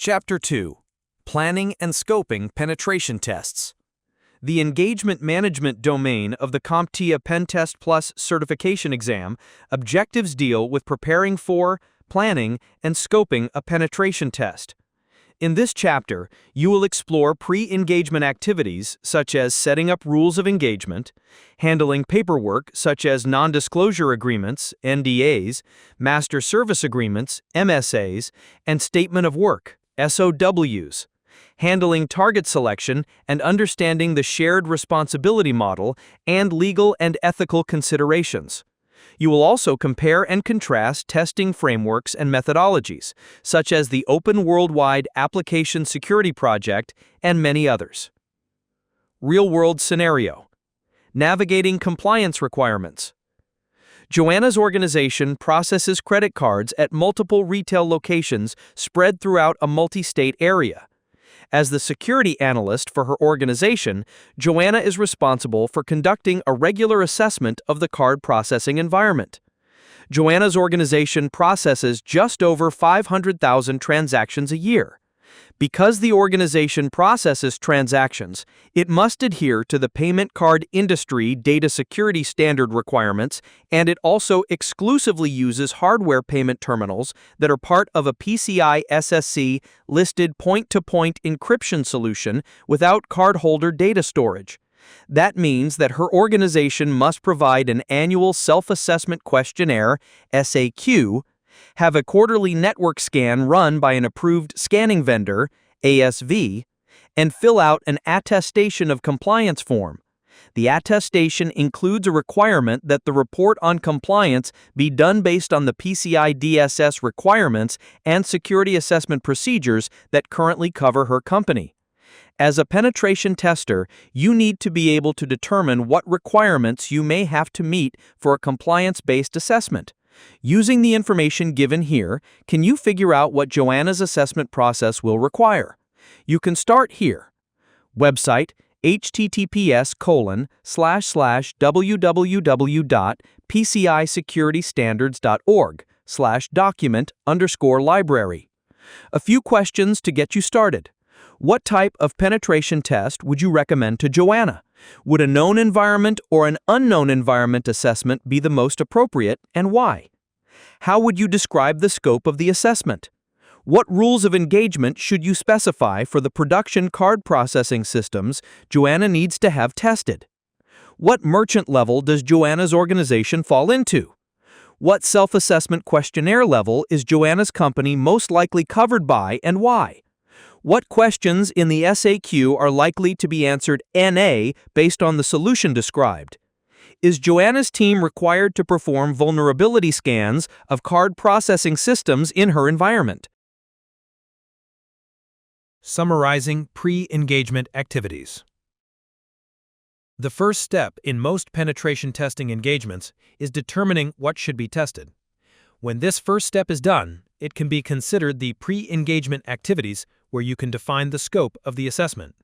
Chapter 2: Planning and Scoping Penetration Tests. The engagement management domain of the CompTIA PenTest Plus certification exam objectives deal with preparing for, planning, and scoping a penetration test. In this chapter, you will explore pre-engagement activities such as setting up rules of engagement, handling paperwork such as non-disclosure agreements, NDAs, master service agreements, MSAs, and statement of work, SOWs, handling target selection and understanding the shared responsibility model and legal and ethical considerations. You will also compare and contrast testing frameworks and methodologies, such as the Open Worldwide Application Security Project and many others. Real-world scenario: navigating compliance requirements. Joanna's organization processes credit cards at multiple retail locations spread throughout a multi-state area. As the security analyst for her organization, Joanna is responsible for conducting a regular assessment of the card processing environment. Joanna's organization processes just over 500,000 transactions a year. Because the organization processes transactions, it must adhere to the payment card industry data security standard requirements, and it also exclusively uses hardware payment terminals that are part of a PCI SSC listed point-to-point encryption solution without cardholder data storage. That means that her organization must provide an annual self-assessment questionnaire, SAQ, have a quarterly network scan run by an approved scanning vendor, ASV, and fill out an attestation of compliance form. The attestation includes a requirement that the report on compliance be done based on the PCI DSS requirements and security assessment procedures that currently cover her company. As a penetration tester, you need to be able to determine what requirements you may have to meet for a compliance-based assessment. Using the information given here, can you figure out what Joanna's assessment process will require? You can start here. Website: https://www.pcisecuritystandards.org/document_library. A few questions to get you started. What type of penetration test would you recommend to Joanna? Would a known environment or an unknown environment assessment be the most appropriate, and why? How would you describe the scope of the assessment? What rules of engagement should you specify for the production card processing systems Joanna needs to have tested? What merchant level does Joanna's organization fall into? What self-assessment questionnaire level is Joanna's company most likely covered by, and why? What questions in the SAQ are likely to be answered NA based on the solution described? Is Joanna's team required to perform vulnerability scans of card processing systems in her environment? Summarizing pre-engagement activities. The first step in most penetration testing engagements is determining what should be tested. When this first step is done, it can be considered the pre-engagement activities, where you can define the scope of the assessment.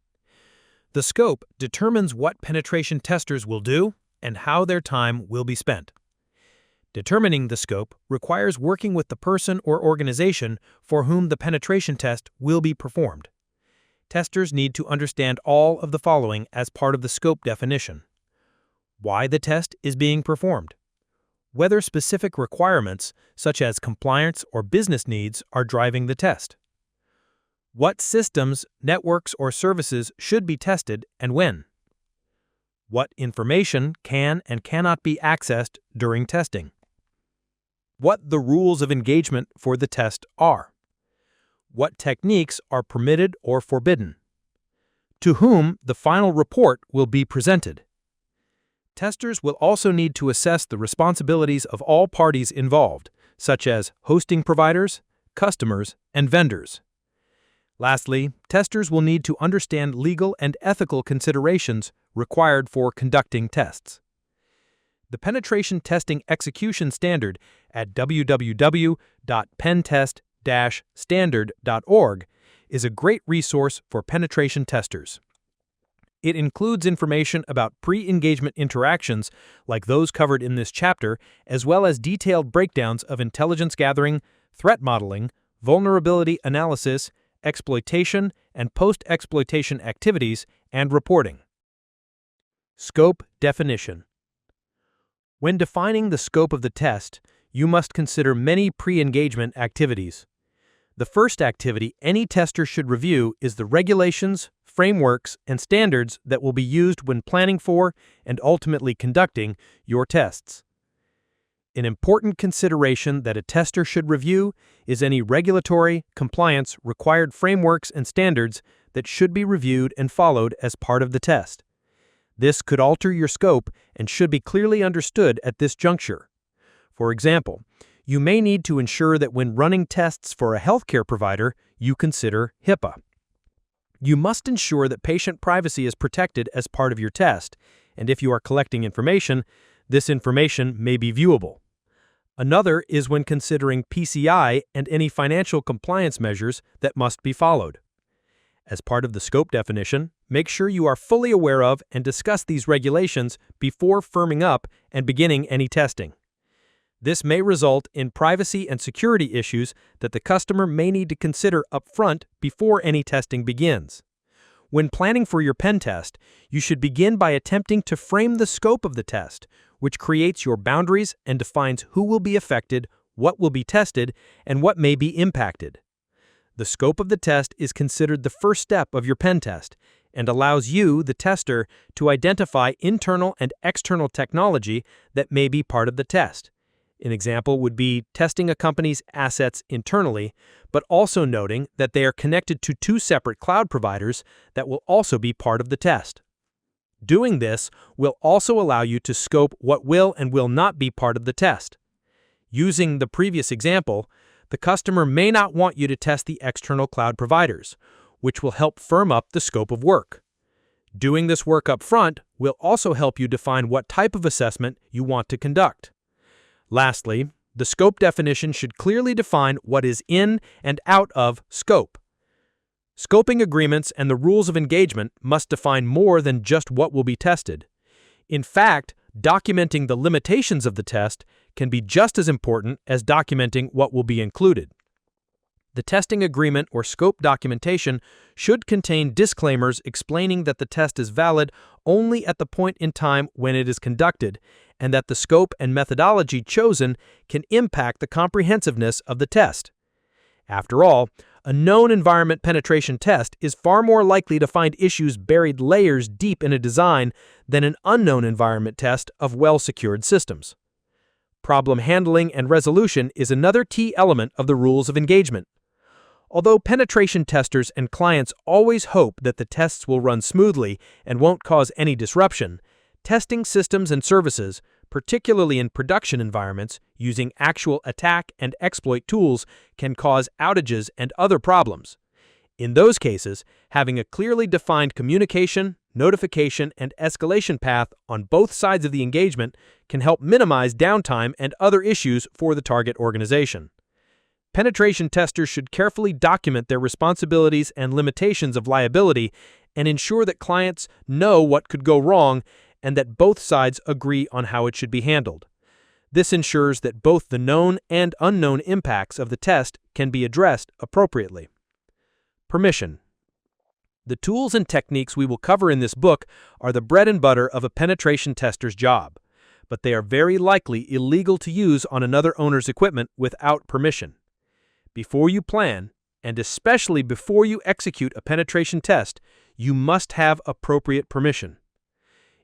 The scope determines what penetration testers will do and how their time will be spent. Determining the scope requires working with the person or organization for whom the penetration test will be performed. Testers need to understand all of the following as part of the scope definition: why the test is being performed, whether specific requirements such as compliance or business needs are driving the test, what systems, networks, or services should be tested and when, what information can and cannot be accessed during testing, what the rules of engagement for the test are, what techniques are permitted or forbidden, to whom the final report will be presented. Testers will also need to assess the responsibilities of all parties involved, such as hosting providers, customers, and vendors. Lastly, testers will need to understand legal and ethical considerations required for conducting tests. The Penetration Testing Execution Standard at www.pentest-standard.org is a great resource for penetration testers. It includes information about pre-engagement interactions like those covered in this chapter, as well as detailed breakdowns of intelligence gathering, threat modeling, vulnerability analysis, exploitation and post-exploitation activities and reporting. Scope definition. When defining the scope of the test, you must consider many pre-engagement activities. The first activity any tester should review is the regulations, frameworks, and standards that will be used when planning for and ultimately conducting your tests. An important consideration that a tester should review is any regulatory, compliance, required frameworks and standards that should be reviewed and followed as part of the test. This could alter your scope and should be clearly understood at this juncture. For example, you may need to ensure that when running tests for a healthcare provider, you consider HIPAA. You must ensure that patient privacy is protected as part of your test, and if you are collecting information, this information may be viewable. Another is when considering PCI and any financial compliance measures that must be followed. As part of the scope definition, make sure you are fully aware of and discuss these regulations before firming up and beginning any testing. This may result in privacy and security issues that the customer may need to consider upfront before any testing begins. When planning for your pen test, you should begin by attempting to frame the scope of the test, which creates your boundaries and defines who will be affected, what will be tested, and what may be impacted. The scope of the test is considered the first step of your pen test and allows you, the tester, to identify internal and external technology that may be part of the test. An example would be testing a company's assets internally, but also noting that they are connected to two separate cloud providers that will also be part of the test. Doing this will also allow you to scope what will and will not be part of the test. Using the previous example, the customer may not want you to test the external cloud providers, which will help firm up the scope of work. Doing this work up front will also help you define what type of assessment you want to conduct. Lastly, the scope definition should clearly define what is in and out of scope. Scoping agreements and the rules of engagement must define more than just what will be tested. In fact, documenting the limitations of the test can be just as important as documenting what will be included. The testing agreement or scope documentation should contain disclaimers explaining that the test is valid only at the point in time when it is conducted, and that the scope and methodology chosen can impact the comprehensiveness of the test. After all, a known environment penetration test is far more likely to find issues buried layers deep in a design than an unknown environment test of well-secured systems. Problem handling and resolution is another key element of the rules of engagement. Although penetration testers and clients always hope that the tests will run smoothly and won't cause any disruption, testing systems and services, particularly in production environments using actual attack and exploit tools, can cause outages and other problems. In those cases, having a clearly defined communication, notification, and escalation path on both sides of the engagement can help minimize downtime and other issues for the target organization. Penetration testers should carefully document their responsibilities and limitations of liability and ensure that clients know what could go wrong and that both sides agree on how it should be handled. This ensures that both the known and unknown impacts of the test can be addressed appropriately. Permission. The tools and techniques we will cover in this book are the bread and butter of a penetration tester's job, but they are very likely illegal to use on another owner's equipment without permission. Before you plan, and especially before you execute a penetration test, you must have appropriate permission.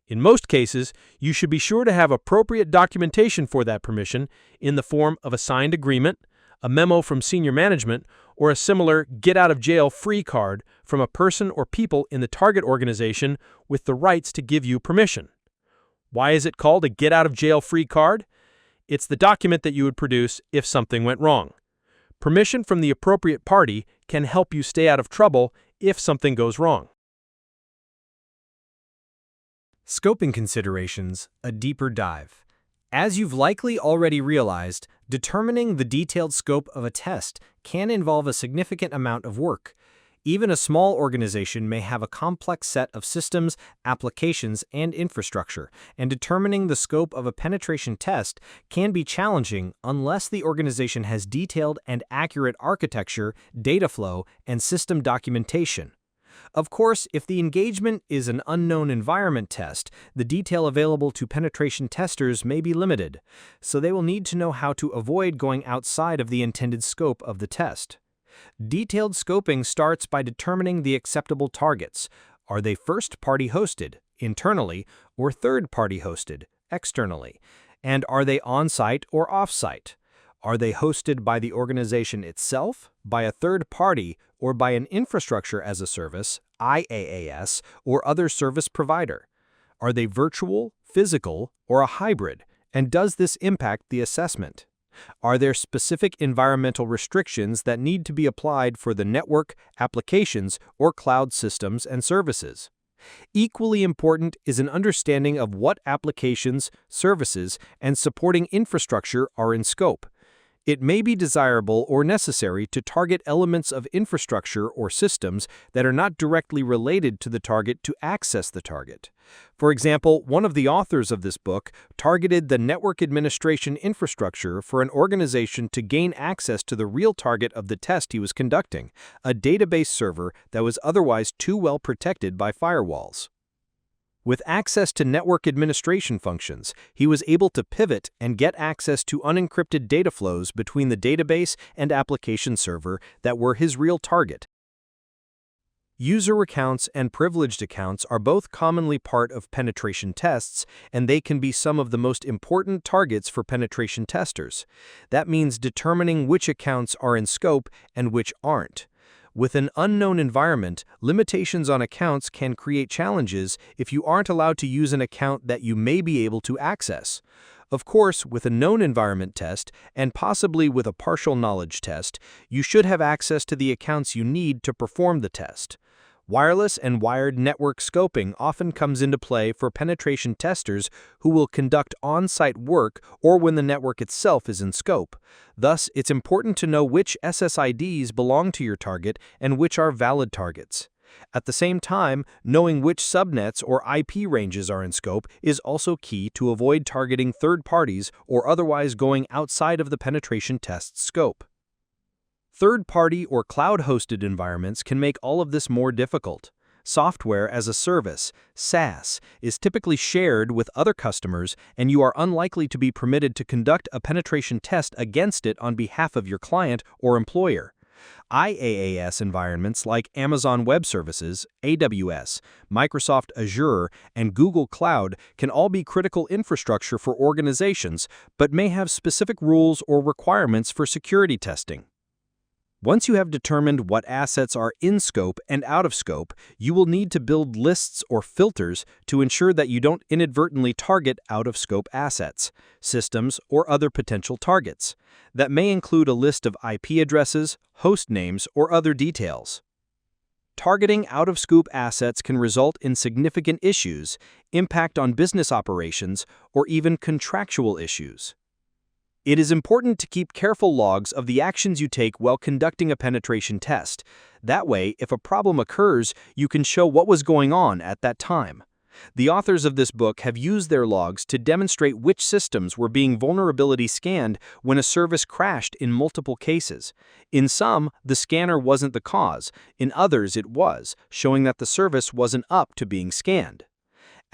In most cases, you should be sure to have appropriate documentation for that permission in the form of a signed agreement, a memo from senior management, or a similar get-out-of-jail-free card from a person or people in the target organization with the rights to give you permission. Why is it called a get-out-of-jail-free card? It's the document that you would produce if something went wrong. Permission from the appropriate party can help you stay out of trouble if something goes wrong. Scoping considerations, a deeper dive. As you've likely already realized, determining the detailed scope of a test can involve a significant amount of work. Even a small organization may have a complex set of systems, applications, and infrastructure, and determining the scope of a penetration test can be challenging unless the organization has detailed and accurate architecture, data flow, and system documentation. Of course, if the engagement is an unknown environment test, the detail available to penetration testers may be limited, so they will need to know how to avoid going outside of the intended scope of the test. Detailed scoping starts by determining the acceptable targets. Are they first-party hosted, internally, or third-party hosted, externally? And are they on-site or off-site? Are they hosted by the organization itself, by a third party, or by an infrastructure as a service, IaaS, or other service provider? Are they virtual, physical, or a hybrid? And does this impact the assessment? Are there specific environmental restrictions that need to be applied for the network, applications, or cloud systems and services? Equally important is an understanding of what applications, services, and supporting infrastructure are in scope. It may be desirable or necessary to target elements of infrastructure or systems that are not directly related to the target to access the target. For example, one of the authors of this book targeted the network administration infrastructure for an organization to gain access to the real target of the test he was conducting, a database server that was otherwise too well protected by firewalls. With access to network administration functions, he was able to pivot and get access to unencrypted data flows between the database and application server that were his real target. User accounts and privileged accounts are both commonly part of penetration tests, and they can be some of the most important targets for penetration testers. That means determining which accounts are in scope and which aren't. With an unknown environment, limitations on accounts can create challenges if you aren't allowed to use an account that you may be able to access. Of course, with a known environment test, and possibly with a partial knowledge test, you should have access to the accounts you need to perform the test. Wireless and wired network scoping often comes into play for penetration testers who will conduct on-site work or when the network itself is in scope. Thus, it's important to know which SSIDs belong to your target and which are valid targets. At the same time, knowing which subnets or IP ranges are in scope is also key to avoid targeting third parties or otherwise going outside of the penetration test's scope. Third-party or cloud-hosted environments can make all of this more difficult. Software as a service, SaaS, is typically shared with other customers, and you are unlikely to be permitted to conduct a penetration test against it on behalf of your client or employer. IaaS environments like Amazon Web Services, AWS, Microsoft Azure, and Google Cloud can all be critical infrastructure for organizations, but may have specific rules or requirements for security testing. Once you have determined what assets are in scope and out of scope, you will need to build lists or filters to ensure that you don't inadvertently target out-of-scope assets, systems, or other potential targets. That may include a list of IP addresses, host names, or other details. Targeting out-of-scope assets can result in significant issues, impact on business operations, or even contractual issues. It is important to keep careful logs of the actions you take while conducting a penetration test. That way, if a problem occurs, you can show what was going on at that time. The authors of this book have used their logs to demonstrate which systems were being vulnerability scanned when a service crashed in multiple cases. In some, the scanner wasn't the cause. In others, it was, showing that the service wasn't up to being scanned.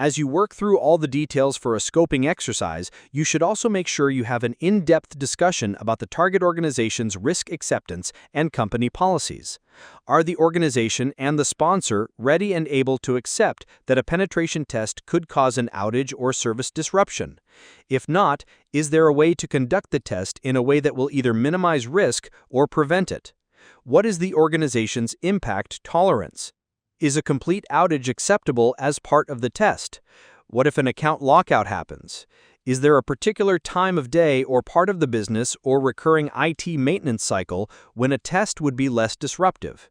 As you work through all the details for a scoping exercise, you should also make sure you have an in-depth discussion about the target organization's risk acceptance and company policies. Are the organization and the sponsor ready and able to accept that a penetration test could cause an outage or service disruption? If not, is there a way to conduct the test in a way that will either minimize risk or prevent it? What is the organization's impact tolerance? Is a complete outage acceptable as part of the test? What if an account lockout happens? Is there a particular time of day or part of the business or recurring IT maintenance cycle when a test would be less disruptive?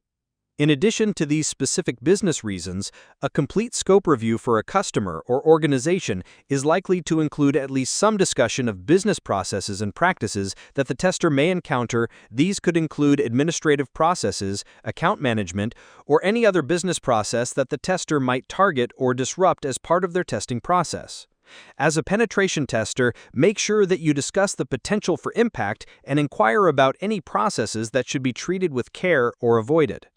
In addition to these specific business reasons, a complete scope review for a customer or organization is likely to include at least some discussion of business processes and practices that the tester may encounter. These could include administrative processes, account management, or any other business process that the tester might target or disrupt as part of their testing process. As a penetration tester, make sure that you discuss the potential for impact and inquire about any processes that should be treated with care or avoided.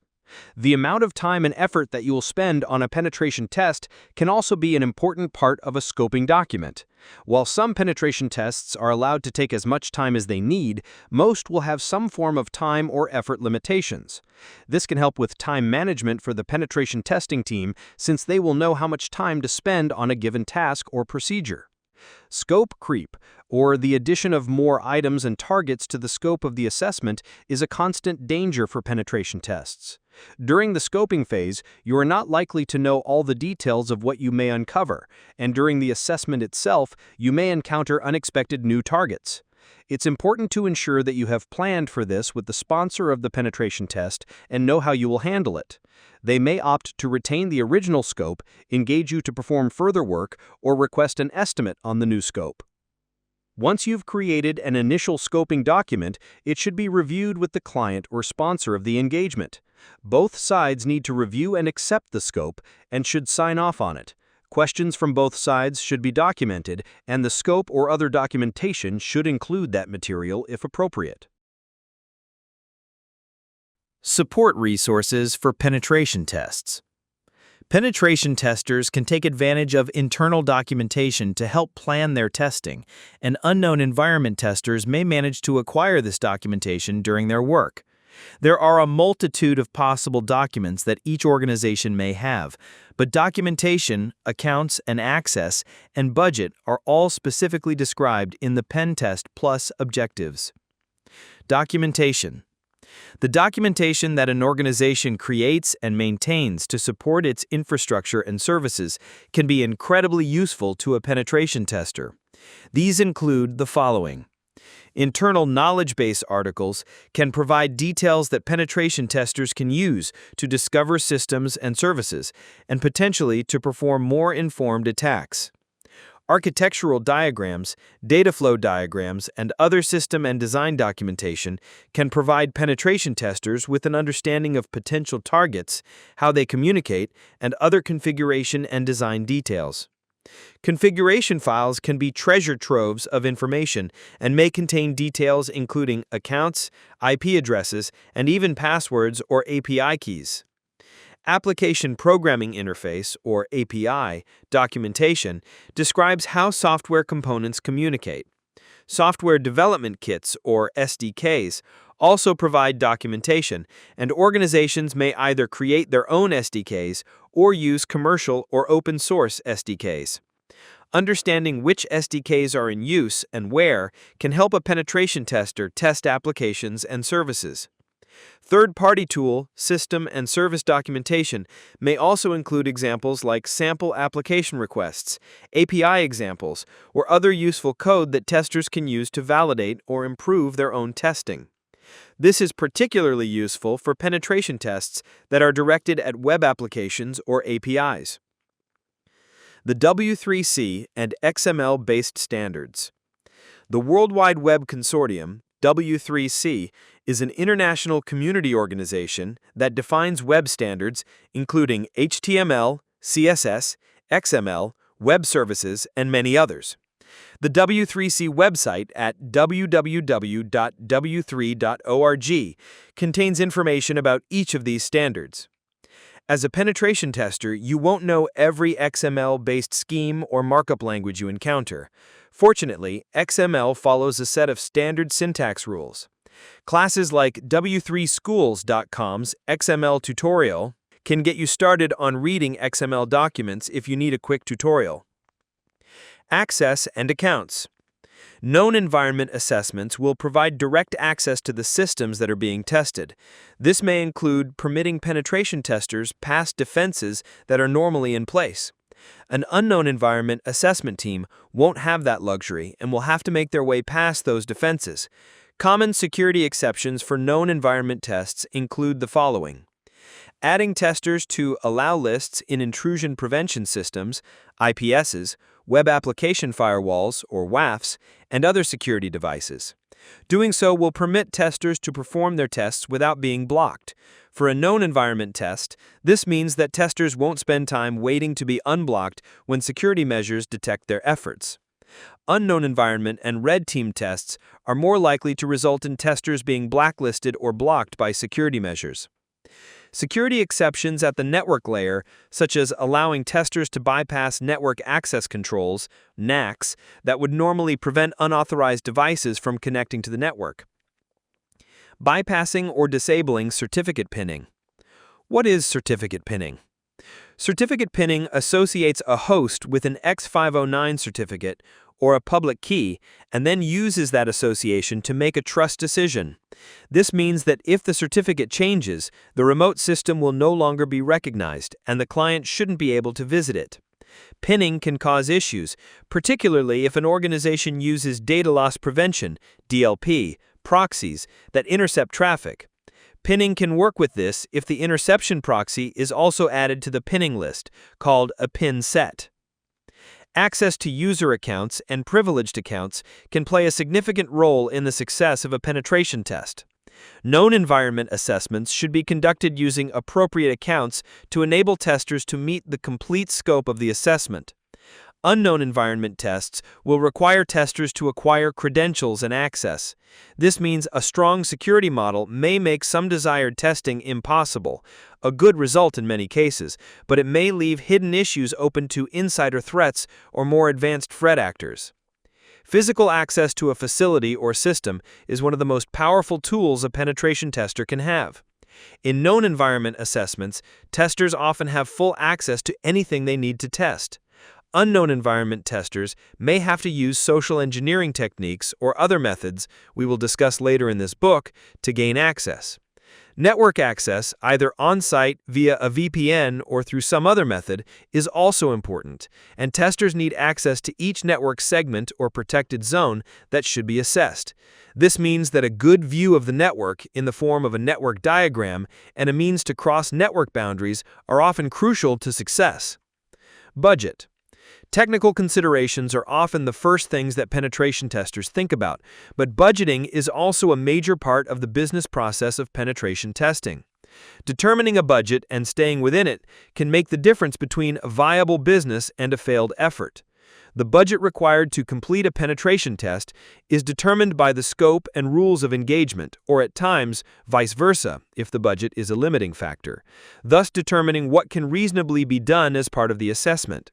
The amount of time and effort that you will spend on a penetration test can also be an important part of a scoping document. While some penetration tests are allowed to take as much time as they need, most will have some form of time or effort limitations. This can help with time management for the penetration testing team, since they will know how much time to spend on a given task or procedure. Scope creep, or the addition of more items and targets to the scope of the assessment, is a constant danger for penetration tests. During the scoping phase, you are not likely to know all the details of what you may uncover, and during the assessment itself, you may encounter unexpected new targets. It's important to ensure that you have planned for this with the sponsor of the penetration test and know how you will handle it. They may opt to retain the original scope, engage you to perform further work, or request an estimate on the new scope. Once you've created an initial scoping document, it should be reviewed with the client or sponsor of the engagement. Both sides need to review and accept the scope and should sign off on it. Questions from both sides should be documented, and the scope or other documentation should include that material if appropriate. Support resources for penetration tests. Penetration testers can take advantage of internal documentation to help plan their testing, and unknown environment testers may manage to acquire this documentation during their work. There are a multitude of possible documents that each organization may have, but documentation, accounts, and access, and budget are all specifically described in the PenTest Plus objectives. Documentation. The documentation that an organization creates and maintains to support its infrastructure and services can be incredibly useful to a penetration tester. These include the following. Internal knowledge base articles can provide details that penetration testers can use to discover systems and services, and potentially to perform more informed attacks. Architectural diagrams, data flow diagrams, and other system and design documentation can provide penetration testers with an understanding of potential targets, how they communicate, and other configuration and design details. Configuration files can be treasure troves of information and may contain details including accounts, IP addresses, and even passwords or API keys. Application Programming Interface, or API, documentation describes how software components communicate. Software Development Kits, or SDKs, also provide documentation, and organizations may either create their own SDKs or use commercial or open-source SDKs. Understanding which SDKs are in use and where can help a penetration tester test applications and services. Third-party tool, system, and service documentation may also include examples like sample application requests, API examples, or other useful code that testers can use to validate or improve their own testing. This is particularly useful for penetration tests that are directed at web applications or APIs. The W3C and XML-based standards. The World Wide Web Consortium, W3C, is an international community organization that defines web standards, including HTML, CSS, XML, web services, and many others. The W3C website at www.w3.org contains information about each of these standards. As a penetration tester, you won't know every XML-based scheme or markup language you encounter. Fortunately, XML follows a set of standard syntax rules. Classes like w3schools.com's XML tutorial can get you started on reading XML documents if you need a quick tutorial. Access and accounts. Known environment assessments will provide direct access to the systems that are being tested. This may include permitting penetration testers past defenses that are normally in place. An unknown environment assessment team won't have that luxury and will have to make their way past those defenses. Common security exceptions for known environment tests include the following. Adding testers to allow lists in intrusion prevention systems, IPSs, web application firewalls, or WAFs, and other security devices. Doing so will permit testers to perform their tests without being blocked. For a known environment test, this means that testers won't spend time waiting to be unblocked when security measures detect their efforts. Unknown environment and red team tests are more likely to result in testers being blacklisted or blocked by security measures. Security exceptions at the network layer, such as allowing testers to bypass network access controls, NACs, that would normally prevent unauthorized devices from connecting to the network. Bypassing or disabling certificate pinning. What is certificate pinning? Certificate pinning associates a host with an X509 certificate or a public key and then uses that association to make a trust decision. This means that if the certificate changes, the remote system will no longer be recognized and the client shouldn't be able to visit it. Pinning can cause issues, particularly if an organization uses data loss prevention, DLP, proxies that intercept traffic. Pinning can work with this if the interception proxy is also added to the pinning list, called a pin set. Access to user accounts and privileged accounts can play a significant role in the success of a penetration test. Known environment assessments should be conducted using appropriate accounts to enable testers to meet the complete scope of the assessment. Unknown environment tests will require testers to acquire credentials and access. This means a strong security model may make some desired testing impossible, a good result in many cases, but it may leave hidden issues open to insider threats or more advanced threat actors. Physical access to a facility or system is one of the most powerful tools a penetration tester can have. In known environment assessments, testers often have full access to anything they need to test. Unknown environment testers may have to use social engineering techniques or other methods we will discuss later in this book to gain access. Network access, either on-site via a VPN or through some other method, is also important, and testers need access to each network segment or protected zone that should be assessed. This means that a good view of the network in the form of a network diagram and a means to cross network boundaries are often crucial to success. Budget. Technical considerations are often the first things that penetration testers think about, but budgeting is also a major part of the business process of penetration testing. Determining a budget and staying within it can make the difference between a viable business and a failed effort. The budget required to complete a penetration test is determined by the scope and rules of engagement, or at times, vice versa, if the budget is a limiting factor, thus determining what can reasonably be done as part of the assessment.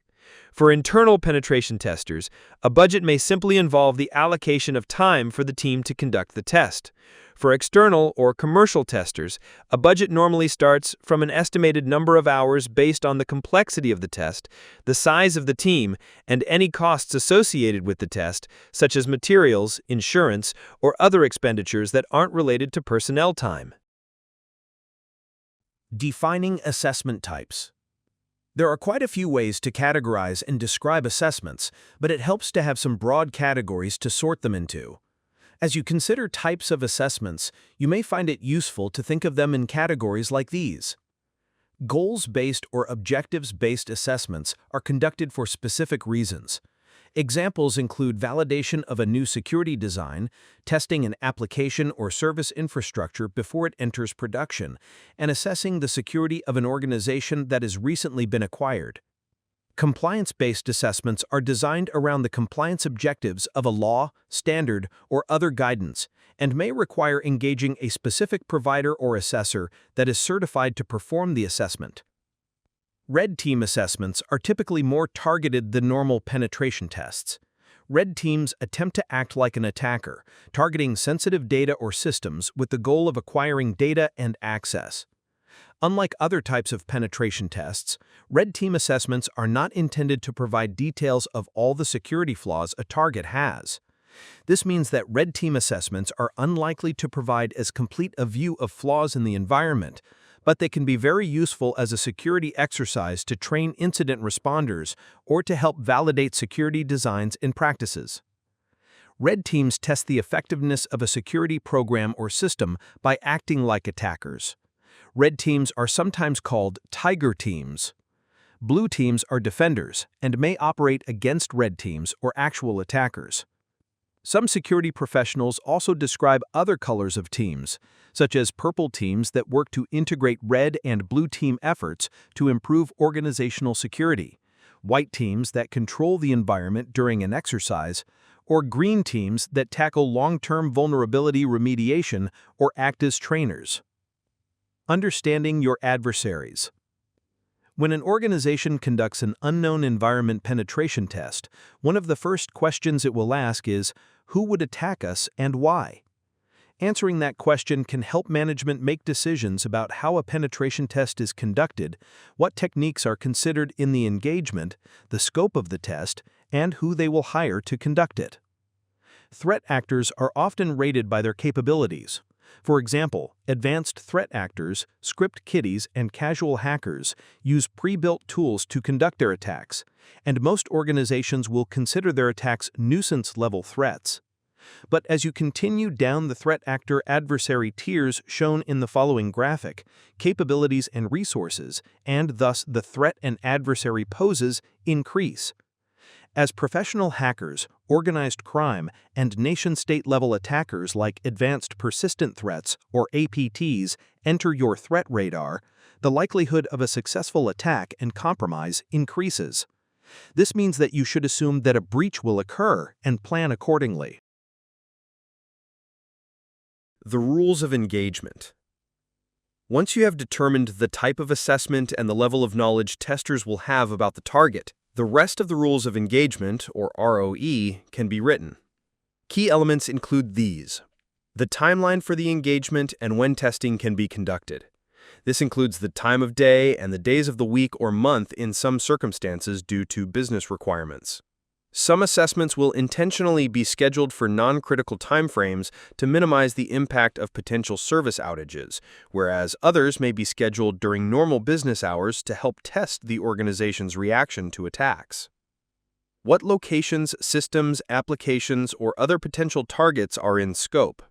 For internal penetration testers, a budget may simply involve the allocation of time for the team to conduct the test. For external or commercial testers, a budget normally starts from an estimated number of hours based on the complexity of the test, the size of the team, and any costs associated with the test, such as materials, insurance, or other expenditures that aren't related to personnel time. Defining assessment types. There are quite a few ways to categorize and describe assessments, but it helps to have some broad categories to sort them into. As you consider types of assessments, you may find it useful to think of them in categories like these. Goals-based or objectives-based assessments are conducted for specific reasons. Examples include validation of a new security design, testing an application or service infrastructure before it enters production, and assessing the security of an organization that has recently been acquired. Compliance-based assessments are designed around the compliance objectives of a law, standard, or other guidance, and may require engaging a specific provider or assessor that is certified to perform the assessment. Red team assessments are typically more targeted than normal penetration tests. Red teams attempt to act like an attacker, targeting sensitive data or systems with the goal of acquiring data and access. Unlike other types of penetration tests, red team assessments are not intended to provide details of all the security flaws a target has. This means that red team assessments are unlikely to provide as complete a view of flaws in the environment, but they can be very useful as a security exercise to train incident responders or to help validate security designs and practices. Red teams test the effectiveness of a security program or system by acting like attackers. Red teams are sometimes called tiger teams. Blue teams are defenders and may operate against red teams or actual attackers. Some security professionals also describe other colors of teams, such as purple teams that work to integrate red and blue team efforts to improve organizational security, white teams that control the environment during an exercise, or green teams that tackle long-term vulnerability remediation or act as trainers. Understanding your adversaries. When an organization conducts an unknown environment penetration test, one of the first questions it will ask is, who would attack us and why? Answering that question can help management make decisions about how a penetration test is conducted, what techniques are considered in the engagement, the scope of the test, and who they will hire to conduct it. Threat actors are often rated by their capabilities. For example, advanced threat actors, script kiddies, and casual hackers use pre-built tools to conduct their attacks, and most organizations will consider their attacks nuisance-level threats. But as you continue down the threat actor adversary tiers shown in the following graphic, capabilities and resources, and thus the threat and adversary poses, increase. As professional hackers, organized crime, and nation-state-level attackers like advanced persistent threats, or APTs, enter your threat radar, the likelihood of a successful attack and compromise increases. This means that you should assume that a breach will occur and plan accordingly. The rules of engagement. Once you have determined the type of assessment and the level of knowledge testers will have about the target, the rest of the rules of engagement, or ROE, can be written. Key elements include these: the timeline for the engagement and when testing can be conducted. This includes the time of day and the days of the week or month in some circumstances due to business requirements. Some assessments will intentionally be scheduled for non-critical timeframes to minimize the impact of potential service outages, whereas others may be scheduled during normal business hours to help test the organization's reaction to attacks. What locations, systems, applications, or other potential targets are in scope?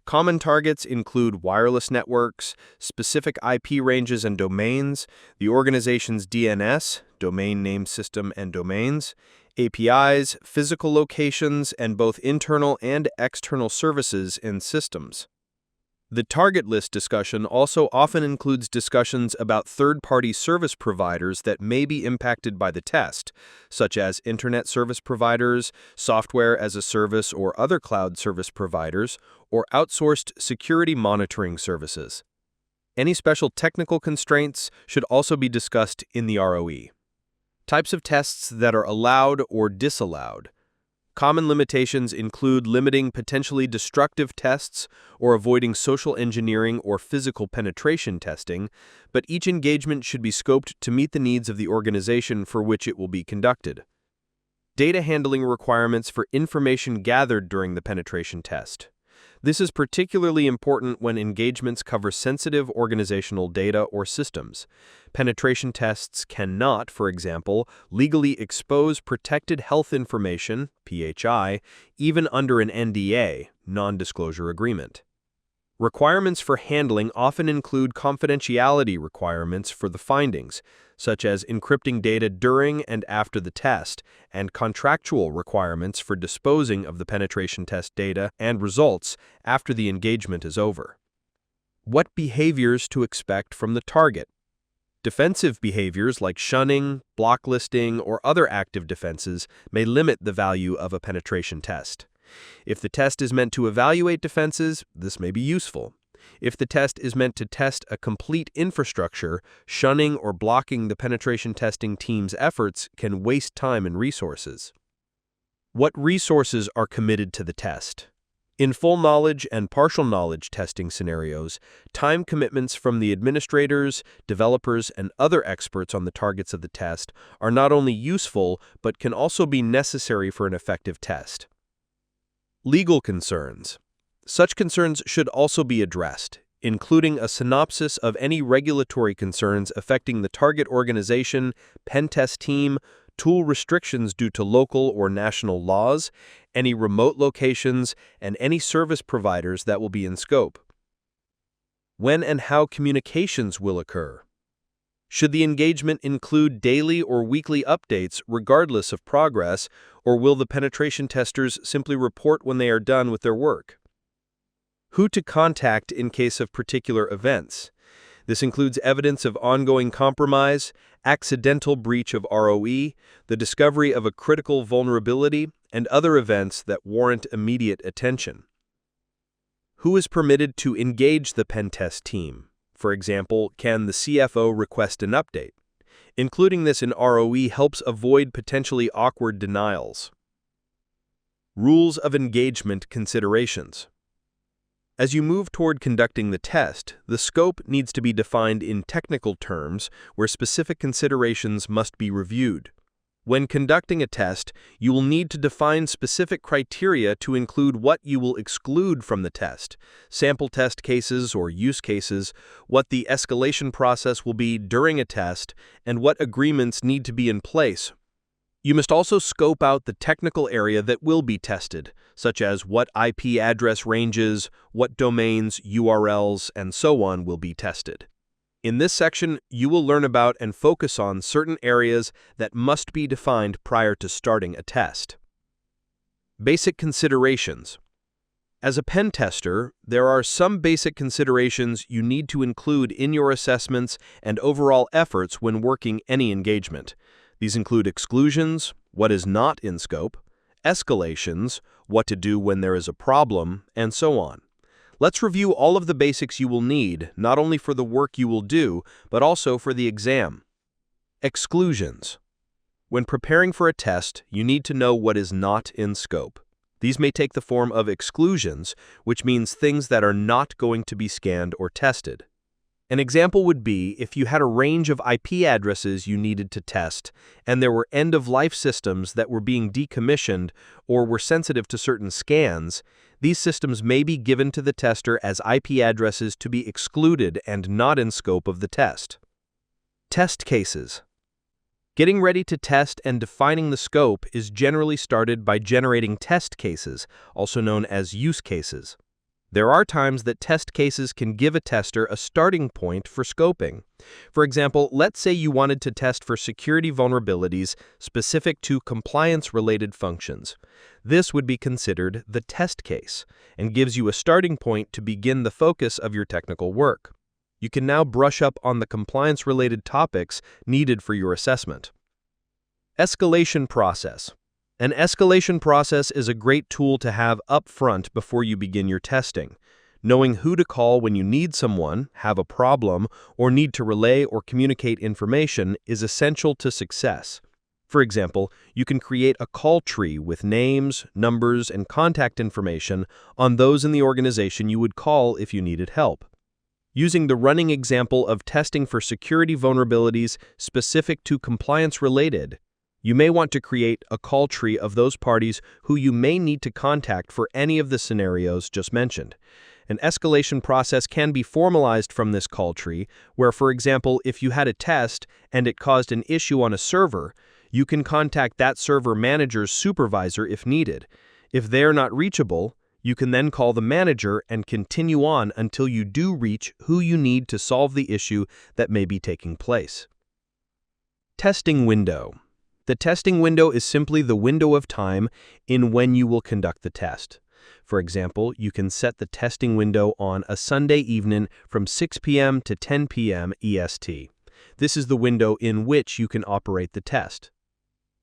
Common targets include wireless networks, specific IP ranges and domains, the organization's DNS, domain name system and domains, APIs, physical locations, and both internal and external services and systems. The target list discussion also often includes discussions about third-party service providers that may be impacted by the test, such as internet service providers, software as a service or other cloud service providers, or outsourced security monitoring services. Any special technical constraints should also be discussed in the ROE. Types of tests that are allowed or disallowed. Common limitations include limiting potentially destructive tests or avoiding social engineering or physical penetration testing, but each engagement should be scoped to meet the needs of the organization for which it will be conducted. Data handling requirements for information gathered during the penetration test. This is particularly important when engagements cover sensitive organizational data or systems. Penetration tests cannot, for example, legally expose protected health information, PHI, even under an NDA, non-disclosure agreement. Requirements for handling often include confidentiality requirements for the findings, such as encrypting data during and after the test, and contractual requirements for disposing of the penetration test data and results after the engagement is over. What behaviors to expect from the target? Defensive behaviors like shunning, blocklisting, or other active defenses may limit the value of a penetration test. If the test is meant to evaluate defenses, this may be useful. If the test is meant to test a complete infrastructure, shunning or blocking the penetration testing team's efforts can waste time and resources. What resources are committed to the test? In full knowledge and partial knowledge testing scenarios, time commitments from the administrators, developers, and other experts on the targets of the test are not only useful but can also be necessary for an effective test. Legal concerns. Such concerns should also be addressed, including a synopsis of any regulatory concerns affecting the target organization, pen test team, tool restrictions due to local or national laws, any remote locations, and any service providers that will be in scope. When and how communications will occur. Should the engagement include daily or weekly updates regardless of progress, or will the penetration testers simply report when they are done with their work? Who to contact in case of particular events. This includes evidence of ongoing compromise, accidental breach of ROE, the discovery of a critical vulnerability, and other events that warrant immediate attention. Who is permitted to engage the pen test team? For example, can the CFO request an update? Including this in ROE helps avoid potentially awkward denials. Rules of engagement considerations. As you move toward conducting the test, the scope needs to be defined in technical terms where specific considerations must be reviewed. When conducting a test, you will need to define specific criteria to include what you will exclude from the test, sample test cases or use cases, what the escalation process will be during a test, and what agreements need to be in place. You must also scope out the technical area that will be tested, such as what IP address ranges, what domains, URLs, and so on will be tested. In this section, you will learn about and focus on certain areas that must be defined prior to starting a test. Basic considerations. As a pen tester, there are some basic considerations you need to include in your assessments and overall efforts when working any engagement. These include exclusions, what is not in scope, escalations, what to do when there is a problem, and so on. Let's review all of the basics you will need, not only for the work you will do, but also for the exam. Exclusions. When preparing for a test, you need to know what is not in scope. These may take the form of exclusions, which means things that are not going to be scanned or tested. An example would be if you had a range of IP addresses you needed to test, and there were end-of-life systems that were being decommissioned or were sensitive to certain scans. These systems may be given to the tester as IP addresses to be excluded and not in scope of the test. Test cases. Getting ready to test and defining the scope is generally started by generating test cases, also known as use cases. There are times that test cases can give a tester a starting point for scoping. For example, let's say you wanted to test for security vulnerabilities specific to compliance-related functions. This would be considered the test case and gives you a starting point to begin the focus of your technical work. You can now brush up on the compliance-related topics needed for your assessment. Escalation process. An escalation process is a great tool to have up front before you begin your testing. Knowing who to call when you need someone, have a problem, or need to relay or communicate information is essential to success. For example, you can create a call tree with names, numbers, and contact information on those in the organization you would call if you needed help. Using the running example of testing for security vulnerabilities specific to compliance-related, you may want to create a call tree of those parties who you may need to contact for any of the scenarios just mentioned. An escalation process can be formalized from this call tree, where, for example, if you had a test and it caused an issue on a server, you can contact that server manager's supervisor if needed. If they're not reachable, you can then call the manager and continue on until you do reach who you need to solve the issue that may be taking place. Testing window. The testing window is simply the window of time in when you will conduct the test. For example, you can set the testing window on a Sunday evening from 6 p.m. to 10 p.m. EST. This is the window in which you can operate the test.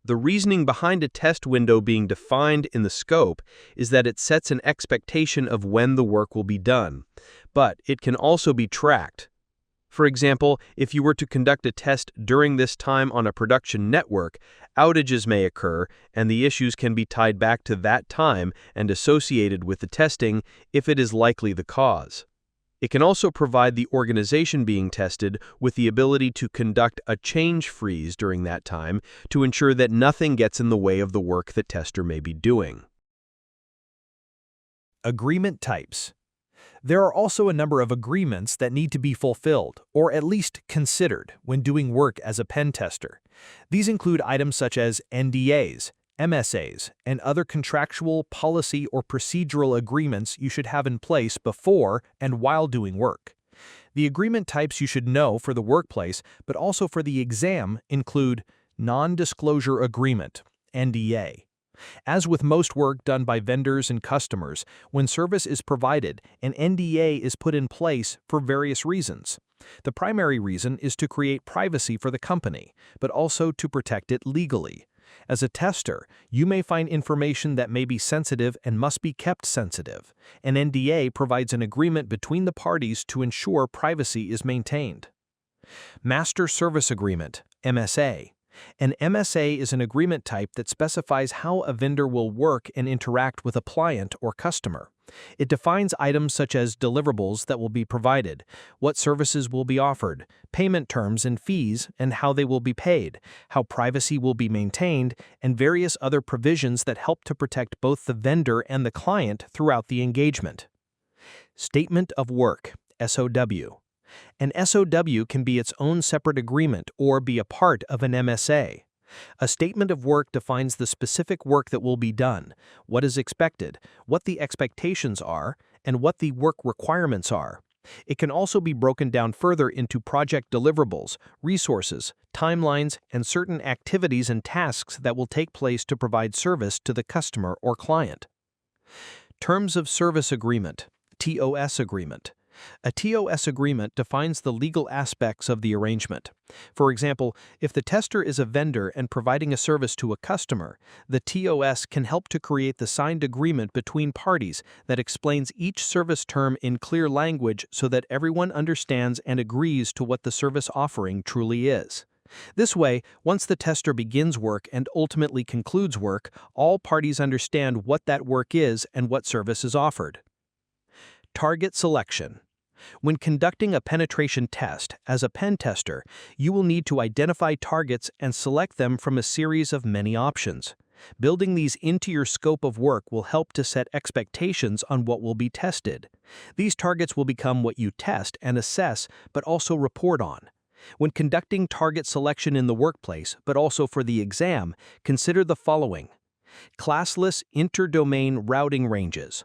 The reasoning behind a test window being defined in the scope is that it sets an expectation of when the work will be done, but it can also be tracked. For example, if you were to conduct a test during this time on a production network, outages may occur, and the issues can be tied back to that time and associated with the testing if it is likely the cause. It can also provide the organization being tested with the ability to conduct a change freeze during that time to ensure that nothing gets in the way of the work the tester may be doing. Agreement types. There are also a number of agreements that need to be fulfilled, or at least considered, when doing work as a pen tester. These include items such as NDAs, MSAs, and other contractual, policy, or procedural agreements you should have in place before and while doing work. The agreement types you should know for the workplace, but also for the exam, include non-disclosure agreement, NDA. As with most work done by vendors and customers, when service is provided, an NDA is put in place for various reasons. The primary reason is to create privacy for the company, but also to protect it legally. As a tester, you may find information that may be sensitive and must be kept sensitive. An NDA provides an agreement between the parties to ensure privacy is maintained. Master Service Agreement, MSA. An MSA is an agreement type that specifies how a vendor will work and interact with a client or customer. It defines items such as deliverables that will be provided, what services will be offered, payment terms and fees, and how they will be paid, how privacy will be maintained, and various other provisions that help to protect both the vendor and the client throughout the engagement. Statement of Work, SOW. An SOW can be its own separate agreement or be a part of an MSA. A statement of work defines the specific work that will be done, what is expected, what the expectations are, and what the work requirements are. It can also be broken down further into project deliverables, resources, timelines, and certain activities and tasks that will take place to provide service to the customer or client. Terms of Service Agreement, TOS Agreement. A TOS agreement defines the legal aspects of the arrangement. For example, if the tester is a vendor and providing a service to a customer, the TOS can help to create the signed agreement between parties that explains each service term in clear language so that everyone understands and agrees to what the service offering truly is. This way, once the tester begins work and ultimately concludes work, all parties understand what that work is and what service is offered. Target selection. When conducting a penetration test, as a pen tester, you will need to identify targets and select them from a series of many options. Building these into your scope of work will help to set expectations on what will be tested. These targets will become what you test and assess, but also report on. When conducting target selection in the workplace, but also for the exam, consider the following. Classless interdomain routing ranges.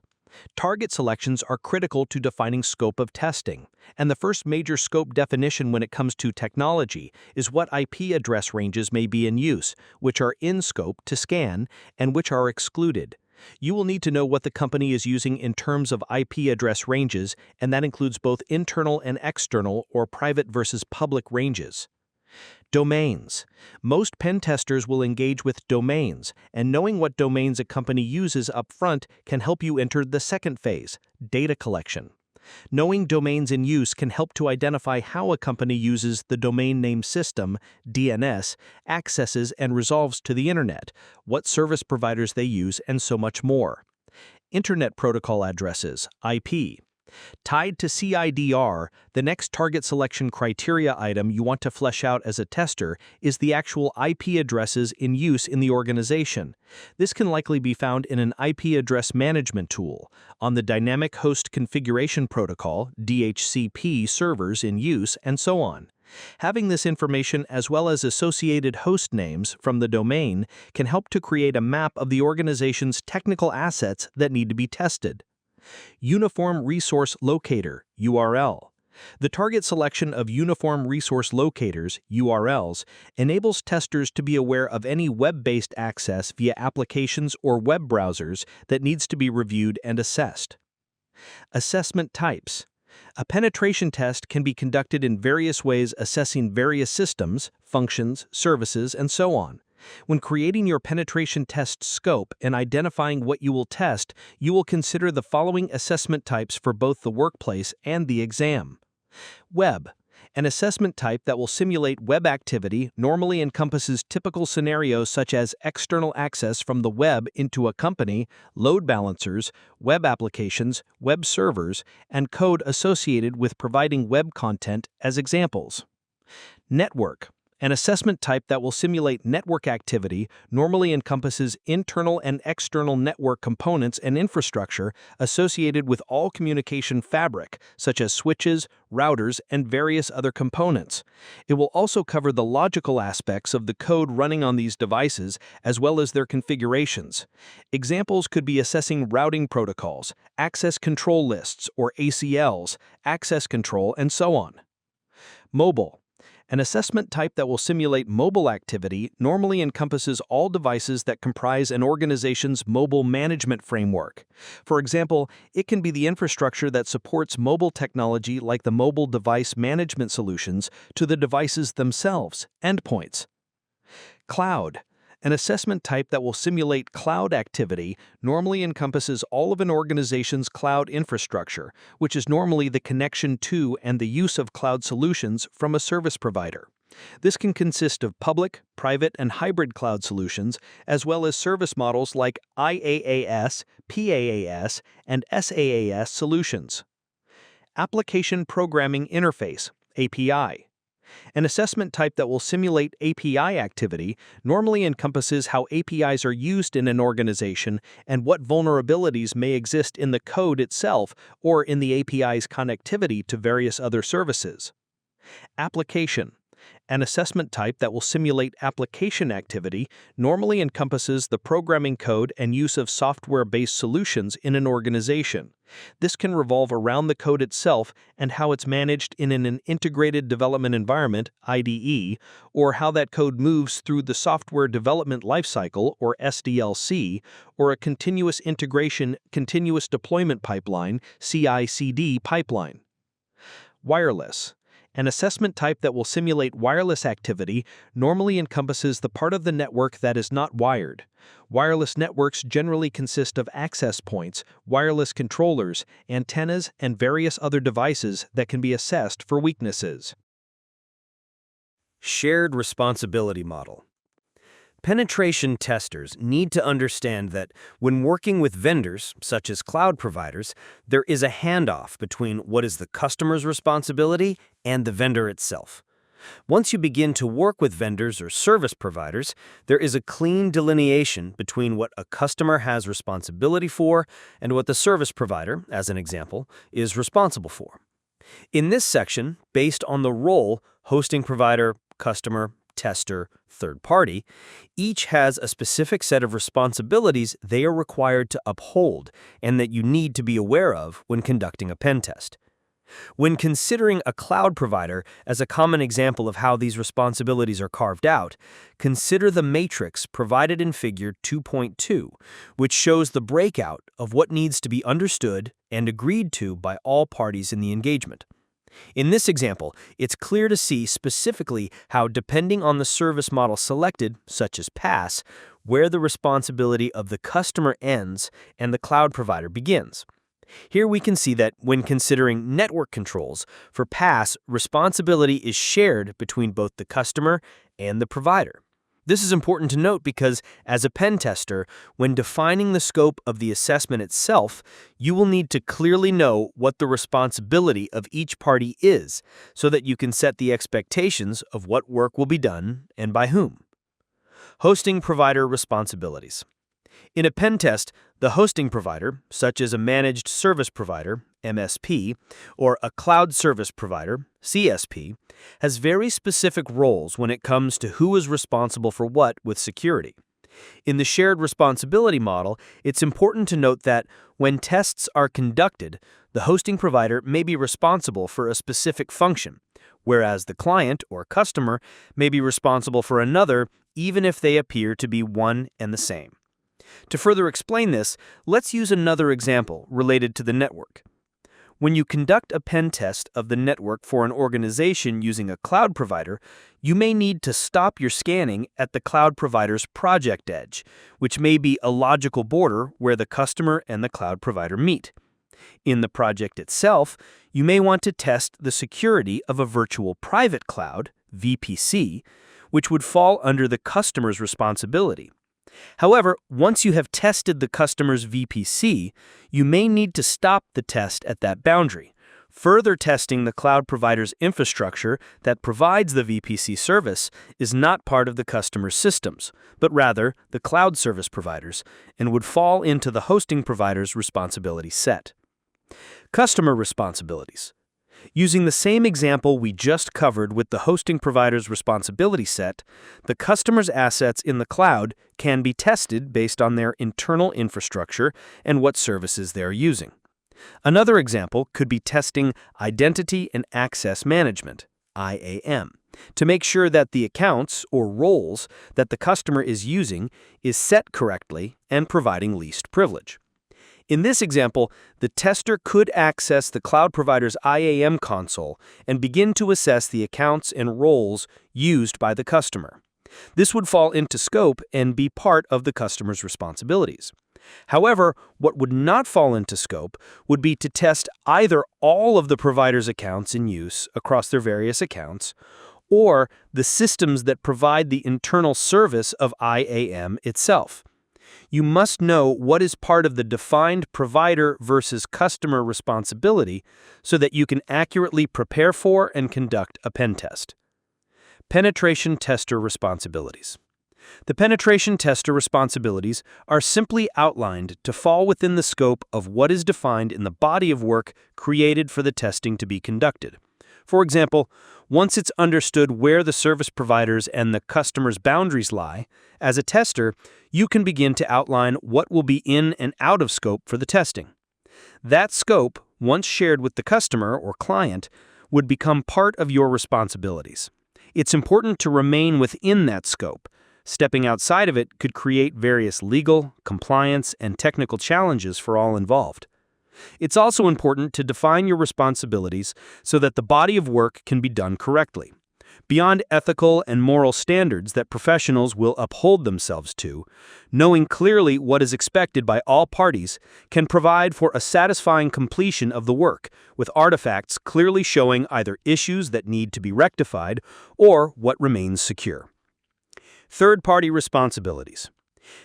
Target selections are critical to defining scope of testing, and the first major scope definition when it comes to technology is what IP address ranges may be in use, which are in scope to scan, and which are excluded. You will need to know what the company is using in terms of IP address ranges, and that includes both internal and external or private versus public ranges. Domains. Most pen testers will engage with domains, and knowing what domains a company uses up front can help you enter the second phase, data collection. Knowing domains in use can help to identify how a company uses the domain name system, DNS, accesses and resolves to the Internet, what service providers they use, and so much more. Internet Protocol Addresses, IP. Tied to CIDR, the next target selection criteria item you want to flesh out as a tester is the actual IP addresses in use in the organization. This can likely be found in an IP address management tool, on the Dynamic Host Configuration Protocol (DHCP) servers in use, and so on. Having this information as well as associated host names from the domain can help to create a map of the organization's technical assets that need to be tested. Uniform Resource Locator, URL. The target selection of Uniform Resource Locators, URLs, enables testers to be aware of any web-based access via applications or web browsers that needs to be reviewed and assessed. Assessment Types. A penetration test can be conducted in various ways, assessing various systems, functions, services, and so on. When creating your penetration test scope and identifying what you will test, you will consider the following assessment types for both the workplace and the exam. Web. An assessment type that will simulate web activity normally encompasses typical scenarios such as external access from the web into a company, load balancers, web applications, web servers, and code associated with providing web content as examples. Network. An assessment type that will simulate network activity normally encompasses internal and external network components and infrastructure associated with all communication fabric, such as switches, routers, and various other components. It will also cover the logical aspects of the code running on these devices as well as their configurations. Examples could be assessing routing protocols, access control lists or ACLs, access control, and so on. Mobile. An assessment type that will simulate mobile activity normally encompasses all devices that comprise an organization's mobile management framework. For example, it can be the infrastructure that supports mobile technology like the mobile device management solutions to the devices themselves, endpoints. Cloud. An assessment type that will simulate cloud activity normally encompasses all of an organization's cloud infrastructure, which is normally the connection to and the use of cloud solutions from a service provider. This can consist of public, private, and hybrid cloud solutions, as well as service models like IaaS, PaaS, and SaaS solutions. Application Programming Interface, API. An assessment type that will simulate API activity normally encompasses how APIs are used in an organization and what vulnerabilities may exist in the code itself or in the API's connectivity to various other services. Application. An assessment type that will simulate application activity normally encompasses the programming code and use of software-based solutions in an organization. This can revolve around the code itself and how it's managed in an integrated development environment, IDE, or how that code moves through the software development lifecycle, or SDLC, or a continuous integration, continuous deployment pipeline, CI/CD pipeline. Wireless. An assessment type that will simulate wireless activity normally encompasses the part of the network that is not wired. Wireless networks generally consist of access points, wireless controllers, antennas, and various other devices that can be assessed for weaknesses. Shared responsibility model. Penetration testers need to understand that when working with vendors, such as cloud providers, there is a handoff between what is the customer's responsibility and the vendor itself. Once you begin to work with vendors or service providers, there is a clean delineation between what a customer has responsibility for and what the service provider, as an example, is responsible for. In this section, based on the role hosting provider, customer, tester, third party, each has a specific set of responsibilities they are required to uphold and that you need to be aware of when conducting a pen test. When considering a cloud provider as a common example of how these responsibilities are carved out, consider the matrix provided in Figure 2.2, which shows the breakout of what needs to be understood and agreed to by all parties in the engagement. In this example, it's clear to see specifically how, depending on the service model selected, such as PaaS, where the responsibility of the customer ends and the cloud provider begins. Here we can see that when considering network controls, for PaaS, responsibility is shared between both the customer and the provider. This is important to note because, as a pen tester, when defining the scope of the assessment itself, you will need to clearly know what the responsibility of each party is so that you can set the expectations of what work will be done and by whom. Hosting provider responsibilities. In a pen test, the hosting provider, such as a managed service provider, MSP, or a cloud service provider, CSP, has very specific roles when it comes to who is responsible for what with security. In the shared responsibility model, it's important to note that when tests are conducted, the hosting provider may be responsible for a specific function, whereas the client or customer may be responsible for another, even if they appear to be one and the same. To further explain this, let's use another example related to the network. When you conduct a pen test of the network for an organization using a cloud provider, you may need to stop your scanning at the cloud provider's project edge, which may be a logical border where the customer and the cloud provider meet. In the project itself, you may want to test the security of a virtual private cloud, VPC, which would fall under the customer's responsibility. However, once you have tested the customer's VPC, you may need to stop the test at that boundary. Further testing the cloud provider's infrastructure that provides the VPC service is not part of the customer's systems, but rather the cloud service providers, and would fall into the hosting provider's responsibility set. Customer responsibilities. Using the same example we just covered with the hosting provider's responsibility set, the customer's assets in the cloud can be tested based on their internal infrastructure and what services they are using. Another example could be testing Identity and Access Management, IAM, to make sure that the accounts or roles that the customer is using is set correctly and providing least privilege. In this example, the tester could access the cloud provider's IAM console and begin to assess the accounts and roles used by the customer. This would fall into scope and be part of the customer's responsibilities. However, what would not fall into scope would be to test either all of the provider's accounts in use across their various accounts or the systems that provide the internal service of IAM itself. You must know what is part of the defined provider versus customer responsibility so that you can accurately prepare for and conduct a pen test. Penetration tester responsibilities. The penetration tester responsibilities are simply outlined to fall within the scope of what is defined in the body of work created for the testing to be conducted. For example, once it's understood where the service providers and the customer's boundaries lie, as a tester, you can begin to outline what will be in and out of scope for the testing. That scope, once shared with the customer or client, would become part of your responsibilities. It's important to remain within that scope. Stepping outside of it could create various legal, compliance, and technical challenges for all involved. It's also important to define your responsibilities so that the body of work can be done correctly. Beyond ethical and moral standards that professionals will uphold themselves to, knowing clearly what is expected by all parties can provide for a satisfying completion of the work, with artifacts clearly showing either issues that need to be rectified or what remains secure. Third-party responsibilities.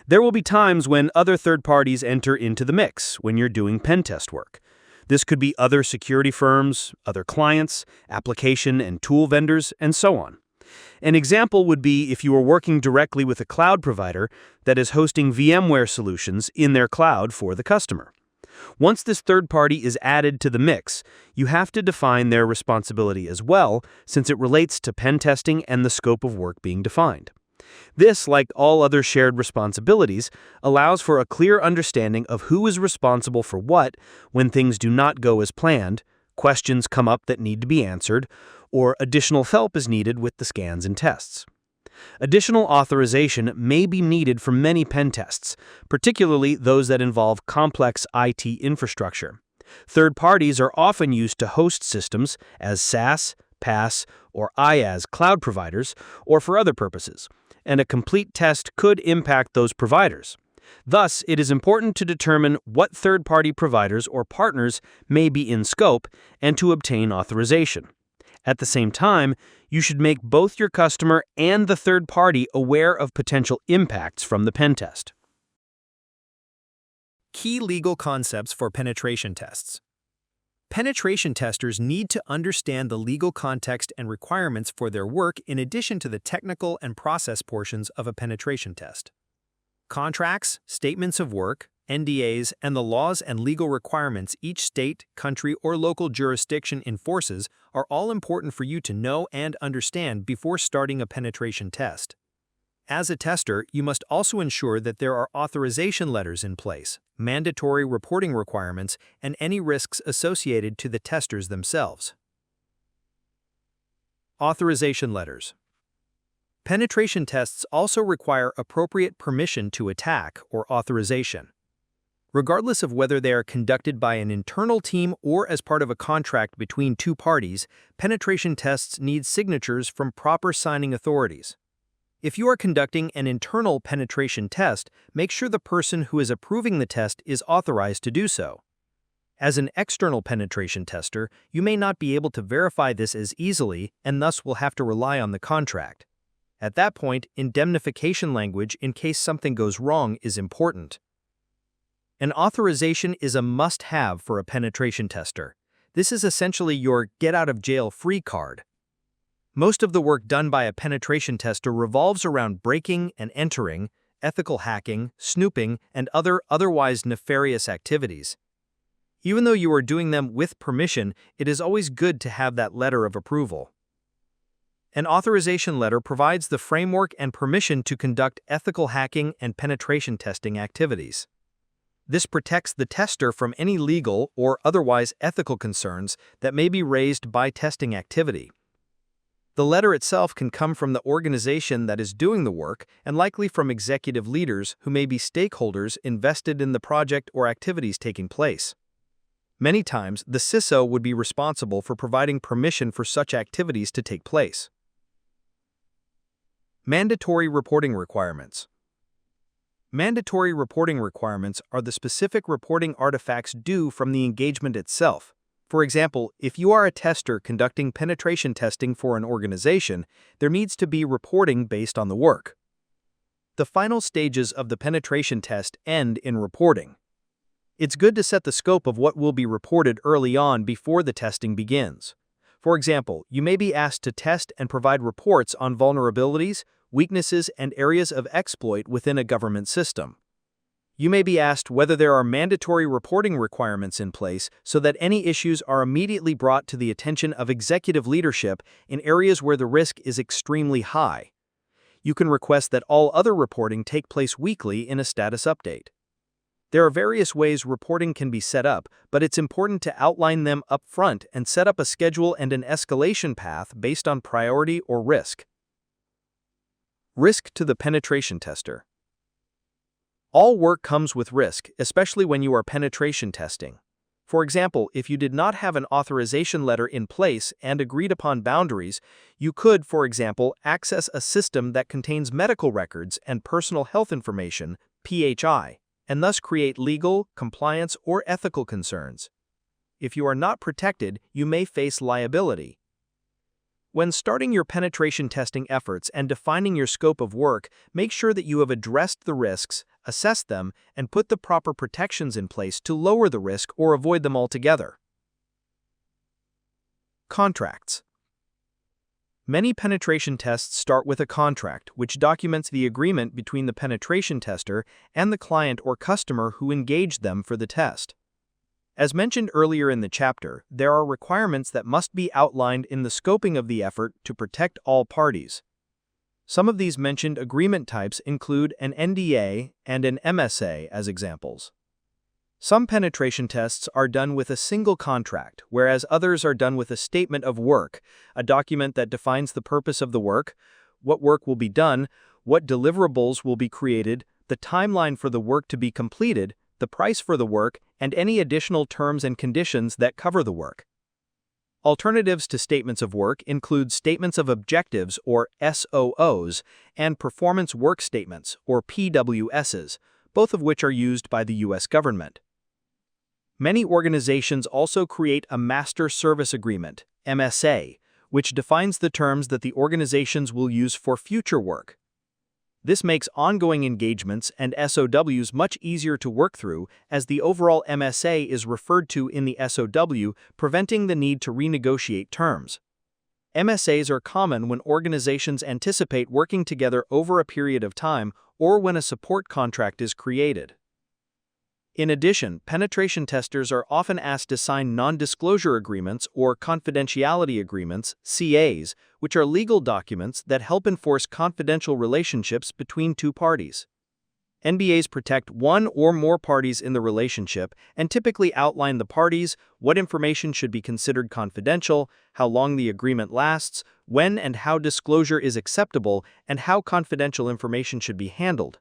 There will be times when other third parties enter into the mix when you're doing pen test work. This could be other security firms, other clients, application and tool vendors, and so on. An example would be if you are working directly with a cloud provider that is hosting VMware solutions in their cloud for the customer. Once this third party is added to the mix, you have to define their responsibility as well, since it relates to pen testing and the scope of work being defined. This, like all other shared responsibilities, allows for a clear understanding of who is responsible for what when things do not go as planned, questions come up that need to be answered, or additional help is needed with the scans and tests. Additional authorization may be needed for many pen tests, particularly those that involve complex IT infrastructure. Third parties are often used to host systems as SaaS, PaaS, or IaaS cloud providers, or for other purposes, and a complete test could impact those providers. Thus, it is important to determine what third-party providers or partners may be in scope and to obtain authorization. At the same time, you should make both your customer and the third party aware of potential impacts from the pen test. Key legal concepts for penetration tests. Penetration testers need to understand the legal context and requirements for their work in addition to the technical and process portions of a penetration test. Contracts, statements of work, NDAs, and the laws and legal requirements each state, country, or local jurisdiction enforces are all important for you to know and understand before starting a penetration test. As a tester, you must also ensure that there are authorization letters in place, mandatory reporting requirements, and any risks associated to the testers themselves. Authorization letters. Penetration tests also require appropriate permission to attack or authorization. Regardless of whether they are conducted by an internal team or as part of a contract between two parties, penetration tests need signatures from proper signing authorities. If you are conducting an internal penetration test, make sure the person who is approving the test is authorized to do so. As an external penetration tester, you may not be able to verify this as easily and thus will have to rely on the contract. At that point, indemnification language in case something goes wrong is important. An authorization is a must-have for a penetration tester. This is essentially your get-out-of-jail-free card. Most of the work done by a penetration tester revolves around breaking and entering, ethical hacking, snooping, and otherwise nefarious activities. Even though you are doing them with permission, it is always good to have that letter of approval. An authorization letter provides the framework and permission to conduct ethical hacking and penetration testing activities. This protects the tester from any legal or otherwise ethical concerns that may be raised by testing activity. The letter itself can come from the organization that is doing the work and likely from executive leaders who may be stakeholders invested in the project or activities taking place. Many times, the CISO would be responsible for providing permission for such activities to take place. Mandatory reporting requirements. Mandatory reporting requirements are the specific reporting artifacts due from the engagement itself. For example, if you are a tester conducting penetration testing for an organization, there needs to be reporting based on the work. The final stages of the penetration test end in reporting. It's good to set the scope of what will be reported early on before the testing begins. For example, you may be asked to test and provide reports on vulnerabilities, weaknesses, and areas of exploit within a government system. You may be asked whether there are mandatory reporting requirements in place so that any issues are immediately brought to the attention of executive leadership in areas where the risk is extremely high. You can request that all other reporting take place weekly in a status update. There are various ways reporting can be set up, but it's important to outline them up front and set up a schedule and an escalation path based on priority or risk. Risk to the penetration tester. All work comes with risk, especially when you are penetration testing. For example, if you did not have an authorization letter in place and agreed upon boundaries, you could, for example, access a system that contains medical records and personal health information, PHI, and thus create legal, compliance, or ethical concerns. If you are not protected, you may face liability. When starting your penetration testing efforts and defining your scope of work, make sure that you have addressed the risks, assessed them, and put the proper protections in place to lower the risk or avoid them altogether. Contracts. Many penetration tests start with a contract, which documents the agreement between the penetration tester and the client or customer who engaged them for the test. As mentioned earlier in the chapter, there are requirements that must be outlined in the scoping of the effort to protect all parties. Some of these mentioned agreement types include an NDA and an MSA as examples. Some penetration tests are done with a single contract, whereas others are done with a statement of work, a document that defines the purpose of the work, what work will be done, what deliverables will be created, the timeline for the work to be completed, the price for the work, and any additional terms and conditions that cover the work. Alternatives to statements of work include statements of objectives, or SOOs, and performance work statements, or PWSs, both of which are used by the U.S. government. Many organizations also create a Master Service Agreement, MSA, which defines the terms that the organizations will use for future work. This makes ongoing engagements and SOWs much easier to work through, as the overall MSA is referred to in the SOW, preventing the need to renegotiate terms. MSAs are common when organizations anticipate working together over a period of time or when a support contract is created. In addition, penetration testers are often asked to sign non-disclosure agreements or confidentiality agreements, CAs, which are legal documents that help enforce confidential relationships between two parties. NDAs protect one or more parties in the relationship and typically outline the parties, what information should be considered confidential, how long the agreement lasts, when and how disclosure is acceptable, and how confidential information should be handled.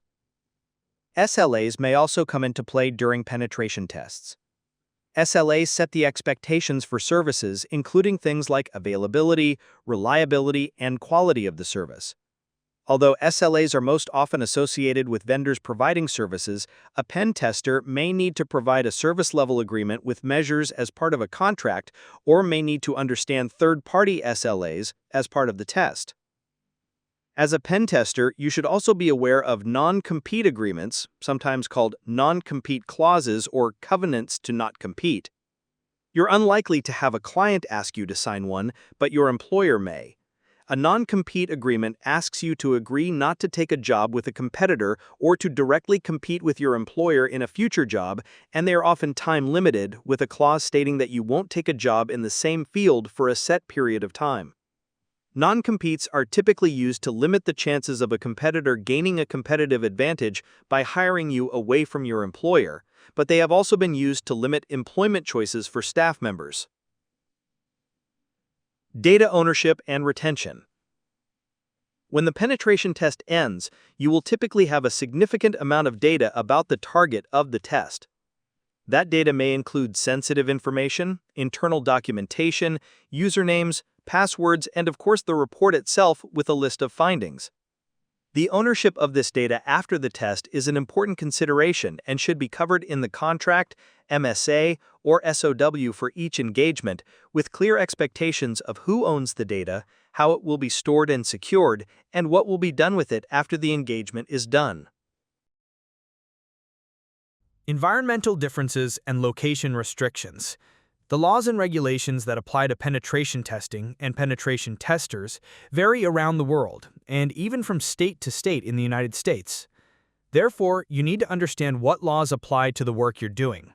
SLAs may also come into play during penetration tests. SLAs set the expectations for services, including things like availability, reliability, and quality of the service. Although SLAs are most often associated with vendors providing services, a pen tester may need to provide a service-level agreement with measures as part of a contract or may need to understand third-party SLAs as part of the test. As a pen tester, you should also be aware of non-compete agreements, sometimes called non-compete clauses or covenants to not compete. You're unlikely to have a client ask you to sign one, but your employer may. A non-compete agreement asks you to agree not to take a job with a competitor or to directly compete with your employer in a future job, and they are often time-limited, with a clause stating that you won't take a job in the same field for a set period of time. Non-competes are typically used to limit the chances of a competitor gaining a competitive advantage by hiring you away from your employer, but they have also been used to limit employment choices for staff members. Data ownership and retention. When the penetration test ends, you will typically have a significant amount of data about the target of the test. That data may include sensitive information, internal documentation, usernames, passwords, and of course the report itself with a list of findings. The ownership of this data after the test is an important consideration and should be covered in the contract, MSA, or SOW for each engagement, with clear expectations of who owns the data, how it will be stored and secured, and what will be done with it after the engagement is done. Environmental differences and location restrictions. The laws and regulations that apply to penetration testing and penetration testers vary around the world, and even from state to state in the United States. Therefore, you need to understand what laws apply to the work you're doing.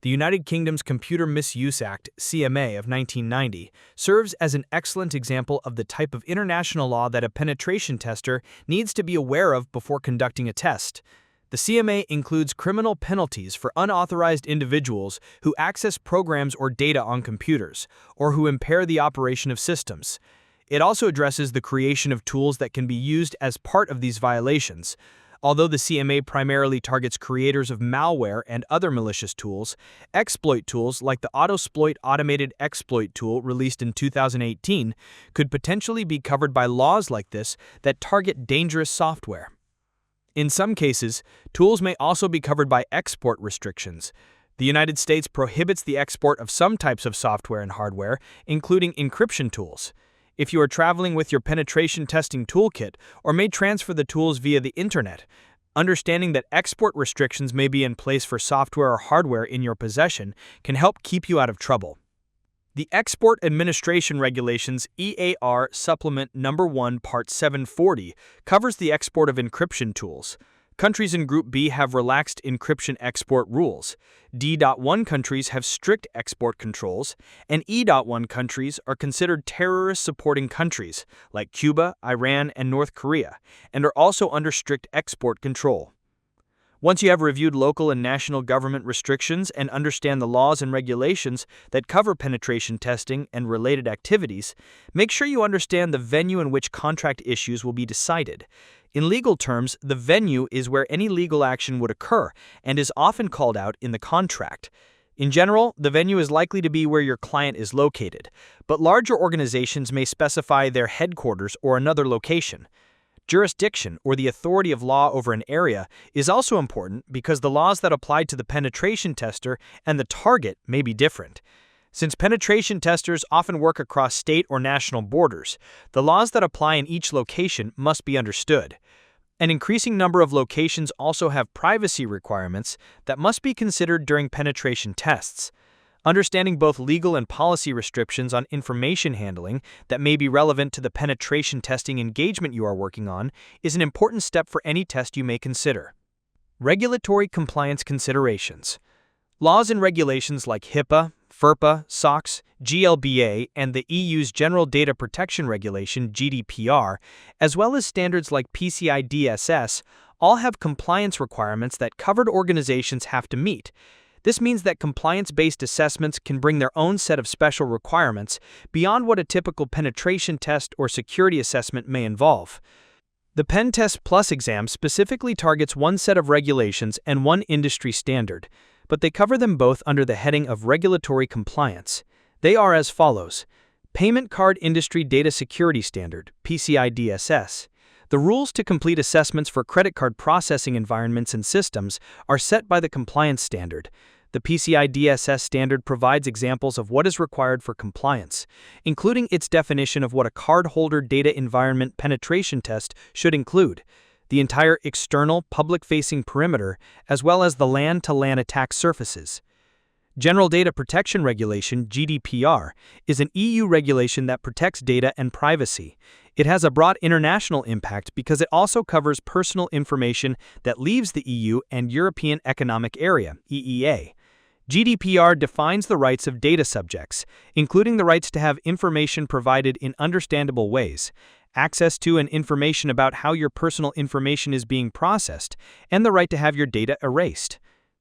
The United Kingdom's Computer Misuse Act, CMA of 1990, serves as an excellent example of the type of international law that a penetration tester needs to be aware of before conducting a test. The CMA includes criminal penalties for unauthorized individuals who access programs or data on computers, or who impair the operation of systems. It also addresses the creation of tools that can be used as part of these violations. Although the CMA primarily targets creators of malware and other malicious tools, exploit tools like the Autosploit automated exploit tool released in 2018 could potentially be covered by laws like this that target dangerous software. In some cases, tools may also be covered by export restrictions. The United States prohibits the export of some types of software and hardware, including encryption tools. If you are traveling with your penetration testing toolkit or may transfer the tools via the internet, understanding that export restrictions may be in place for software or hardware in your possession can help keep you out of trouble. The Export Administration Regulations EAR Supplement No. 1 Part 740 covers the export of encryption tools. Countries in Group B have relaxed encryption export rules. D.1 countries have strict export controls, and E.1 countries are considered terrorist-supporting countries, like Cuba, Iran, and North Korea, and are also under strict export control. Once you have reviewed local and national government restrictions and understand the laws and regulations that cover penetration testing and related activities, make sure you understand the venue in which contract issues will be decided. In legal terms, the venue is where any legal action would occur and is often called out in the contract. In general, the venue is likely to be where your client is located, but larger organizations may specify their headquarters or another location. Jurisdiction, or the authority of law over an area, is also important because the laws that apply to the penetration tester and the target may be different. Since penetration testers often work across state or national borders, the laws that apply in each location must be understood. An increasing number of locations also have privacy requirements that must be considered during penetration tests. Understanding both legal and policy restrictions on information handling that may be relevant to the penetration testing engagement you are working on is an important step for any test you may consider. Regulatory compliance considerations. Laws and regulations like HIPAA, FERPA, SOX, GLBA, and the EU's General Data Protection Regulation (GDPR), as well as standards like PCI DSS, all have compliance requirements that covered organizations have to meet. This means that compliance-based assessments can bring their own set of special requirements beyond what a typical penetration test or security assessment may involve. The PenTest Plus exam specifically targets one set of regulations and one industry standard, but they cover them both under the heading of regulatory compliance. They are as follows: Payment Card Industry Data Security Standard, PCI DSS. The rules to complete assessments for credit card processing environments and systems are set by the compliance standard. The PCI DSS standard provides examples of what is required for compliance, including its definition of what a cardholder data environment penetration test should include, the entire external, public-facing perimeter, as well as the LAN-to-LAN attack surfaces. General Data Protection Regulation (GDPR) is an EU regulation that protects data and privacy. It has a broad international impact because it also covers personal information that leaves the EU and European Economic Area (EEA). GDPR defines the rights of data subjects, including the rights to have information provided in understandable ways, access to and information about how your personal information is being processed, and the right to have your data erased.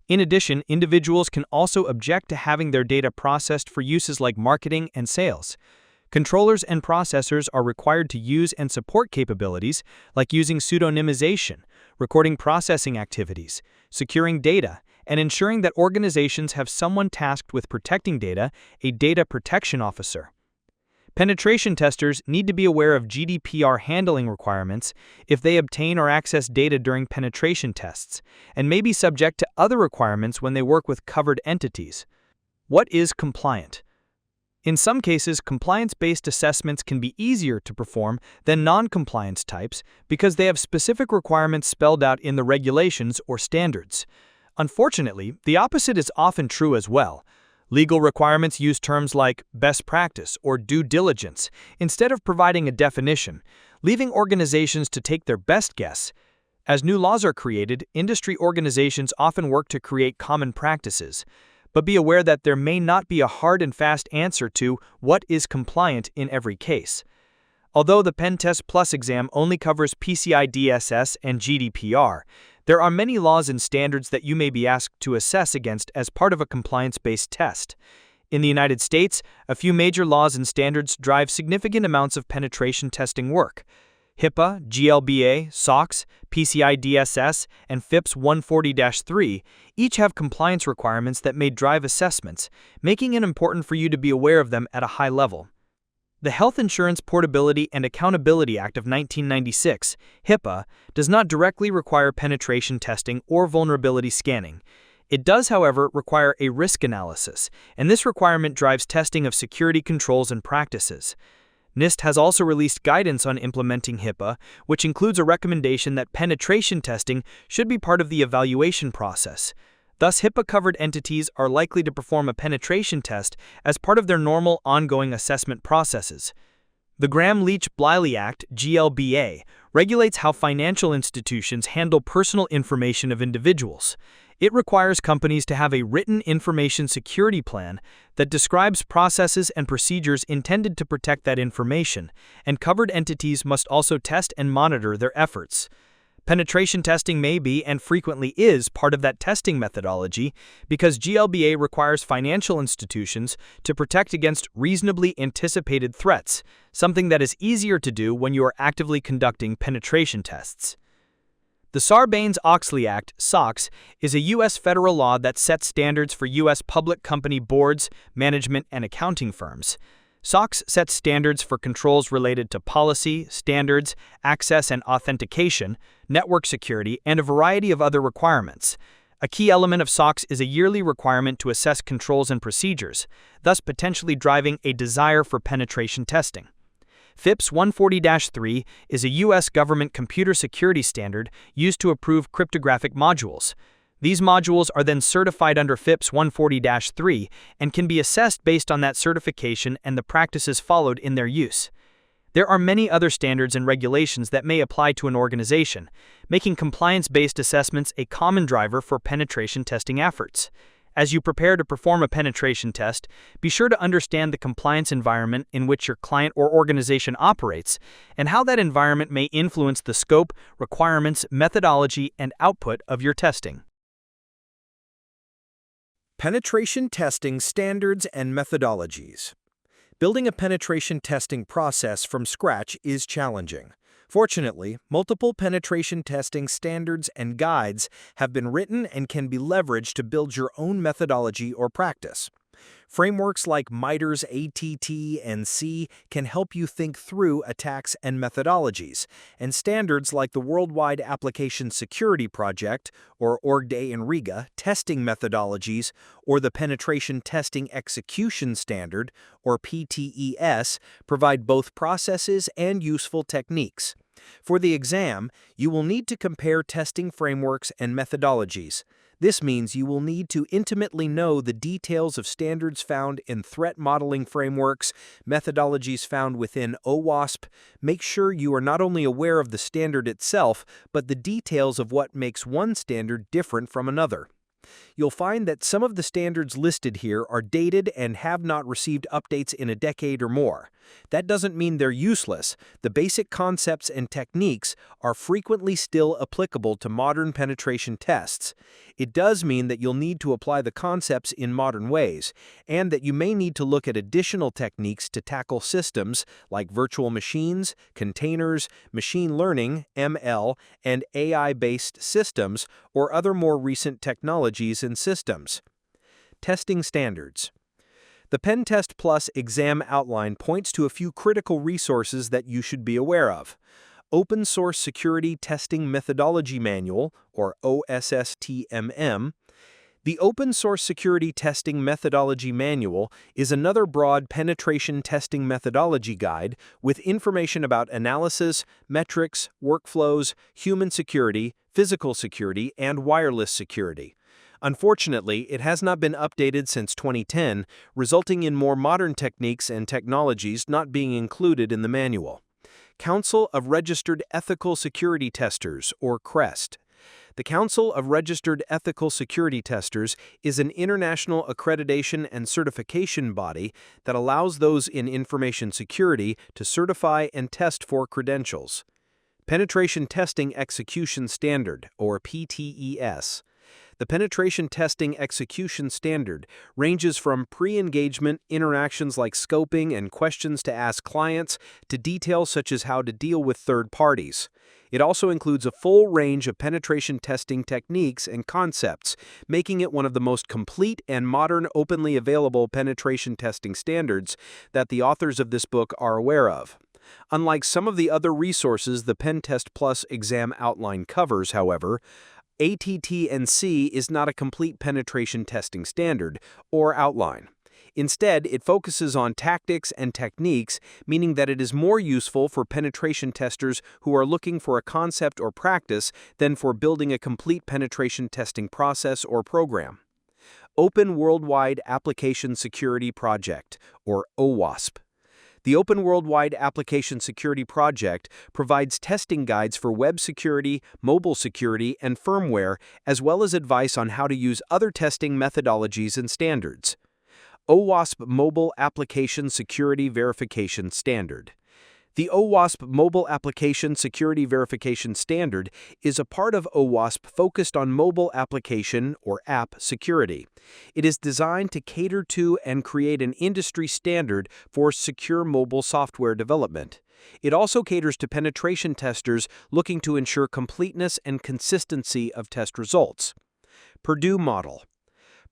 In addition, individuals can also object to having their data processed for uses like marketing and sales. Controllers and processors are required to use and support capabilities like using pseudonymization, recording processing activities, securing data, and ensuring that organizations have someone tasked with protecting data, a data protection officer. Penetration testers need to be aware of GDPR handling requirements if they obtain or access data during penetration tests, and may be subject to other requirements when they work with covered entities. What is compliant? In some cases, compliance-based assessments can be easier to perform than non-compliance types because they have specific requirements spelled out in the regulations or standards. Unfortunately, the opposite is often true as well. Legal requirements use terms like best practice or due diligence instead of providing a definition, leaving organizations to take their best guess. As new laws are created, industry organizations often work to create common practices. But be aware that there may not be a hard and fast answer to what is compliant in every case. Although the PenTest Plus exam only covers PCI DSS and GDPR, there are many laws and standards that you may be asked to assess against as part of a compliance-based test. In the United States, a few major laws and standards drive significant amounts of penetration testing work. HIPAA, GLBA, SOX, PCI DSS, and FIPS 140-3 each have compliance requirements that may drive assessments, making it important for you to be aware of them at a high level. The Health Insurance Portability and Accountability Act of 1996, HIPAA, does not directly require penetration testing or vulnerability scanning. It does, however, require a risk analysis, and this requirement drives testing of security controls and practices. NIST has also released guidance on implementing HIPAA, which includes a recommendation that penetration testing should be part of the evaluation process. Thus, HIPAA-covered entities are likely to perform a penetration test as part of their normal ongoing assessment processes. The Gramm-Leach-Bliley Act, GLBA, regulates how financial institutions handle personal information of individuals. It requires companies to have a written information security plan that describes processes and procedures intended to protect that information, and covered entities must also test and monitor their efforts. Penetration testing may be and frequently is part of that testing methodology because GLBA requires financial institutions to protect against reasonably anticipated threats, something that is easier to do when you are actively conducting penetration tests. The Sarbanes-Oxley Act, SOX, is a U.S. federal law that sets standards for U.S. public company boards, management, and accounting firms. SOX sets standards for controls related to policy, standards, access and authentication, network security, and a variety of other requirements. A key element of SOX is a yearly requirement to assess controls and procedures, thus potentially driving a desire for penetration testing. FIPS 140-3 is a U.S. government computer security standard used to approve cryptographic modules. These modules are then certified under FIPS 140-3 and can be assessed based on that certification and the practices followed in their use. There are many other standards and regulations that may apply to an organization, making compliance-based assessments a common driver for penetration testing efforts. As you prepare to perform a penetration test, be sure to understand the compliance environment in which your client or organization operates and how that environment may influence the scope, requirements, methodology, and output of your testing. Penetration testing standards and methodologies. Building a penetration testing process from scratch is challenging. Fortunately, multiple penetration testing standards and guides have been written and can be leveraged to build your own methodology or practice. Frameworks like MITRE's ATT and C can help you think through attacks and methodologies, and standards like the Worldwide Application Security Project, or ORG-DAY in Riga, testing methodologies, or the Penetration Testing Execution Standard, or PTES, provide both processes and useful techniques. For the exam, you will need to compare testing frameworks and methodologies. This means you will need to intimately know the details of standards found in threat modeling frameworks, methodologies found within OWASP. Make sure you are not only aware of the standard itself, but the details of what makes one standard different from another. You'll find that some of the standards listed here are dated and have not received updates in a decade or more. That doesn't mean they're useless. The basic concepts and techniques are frequently still applicable to modern penetration tests. It does mean that you'll need to apply the concepts in modern ways, and that you may need to look at additional techniques to tackle systems like virtual machines, containers, machine learning, ML, and AI-based systems, or other more recent technologies and systems. Testing standards. The PenTest Plus exam outline points to a few critical resources that you should be aware of. Open Source Security Testing Methodology Manual, or OSSTMM. The Open Source Security Testing Methodology Manual is another broad penetration testing methodology guide with information about analysis, metrics, workflows, human security, physical security, and wireless security. Unfortunately, it has not been updated since 2010, resulting in more modern techniques and technologies not being included in the manual. Council of Registered Ethical Security Testers, or CREST. The Council of Registered Ethical Security Testers is an international accreditation and certification body that allows those in information security to certify and test for credentials. Penetration Testing Execution Standard, or PTES. The Penetration Testing Execution Standard ranges from pre-engagement interactions like scoping and questions to ask clients to details such as how to deal with third parties. It also includes a full range of penetration testing techniques and concepts, making it one of the most complete and modern openly available penetration testing standards that the authors of this book are aware of. Unlike some of the other resources the PenTest Plus exam outline covers, however, ATT&C is not a complete penetration testing standard or outline. Instead, it focuses on tactics and techniques, meaning that it is more useful for penetration testers who are looking for a concept or practice than for building a complete penetration testing process or program. Open Worldwide Application Security Project, or OWASP. The Open Worldwide Application Security Project provides testing guides for web security, mobile security, and firmware, as well as advice on how to use other testing methodologies and standards. OWASP Mobile Application Security Verification Standard. The OWASP Mobile Application Security Verification Standard is a part of OWASP focused on mobile application or app security. It is designed to cater to and create an industry standard for secure mobile software development. It also caters to penetration testers looking to ensure completeness and consistency of test results. Purdue Model.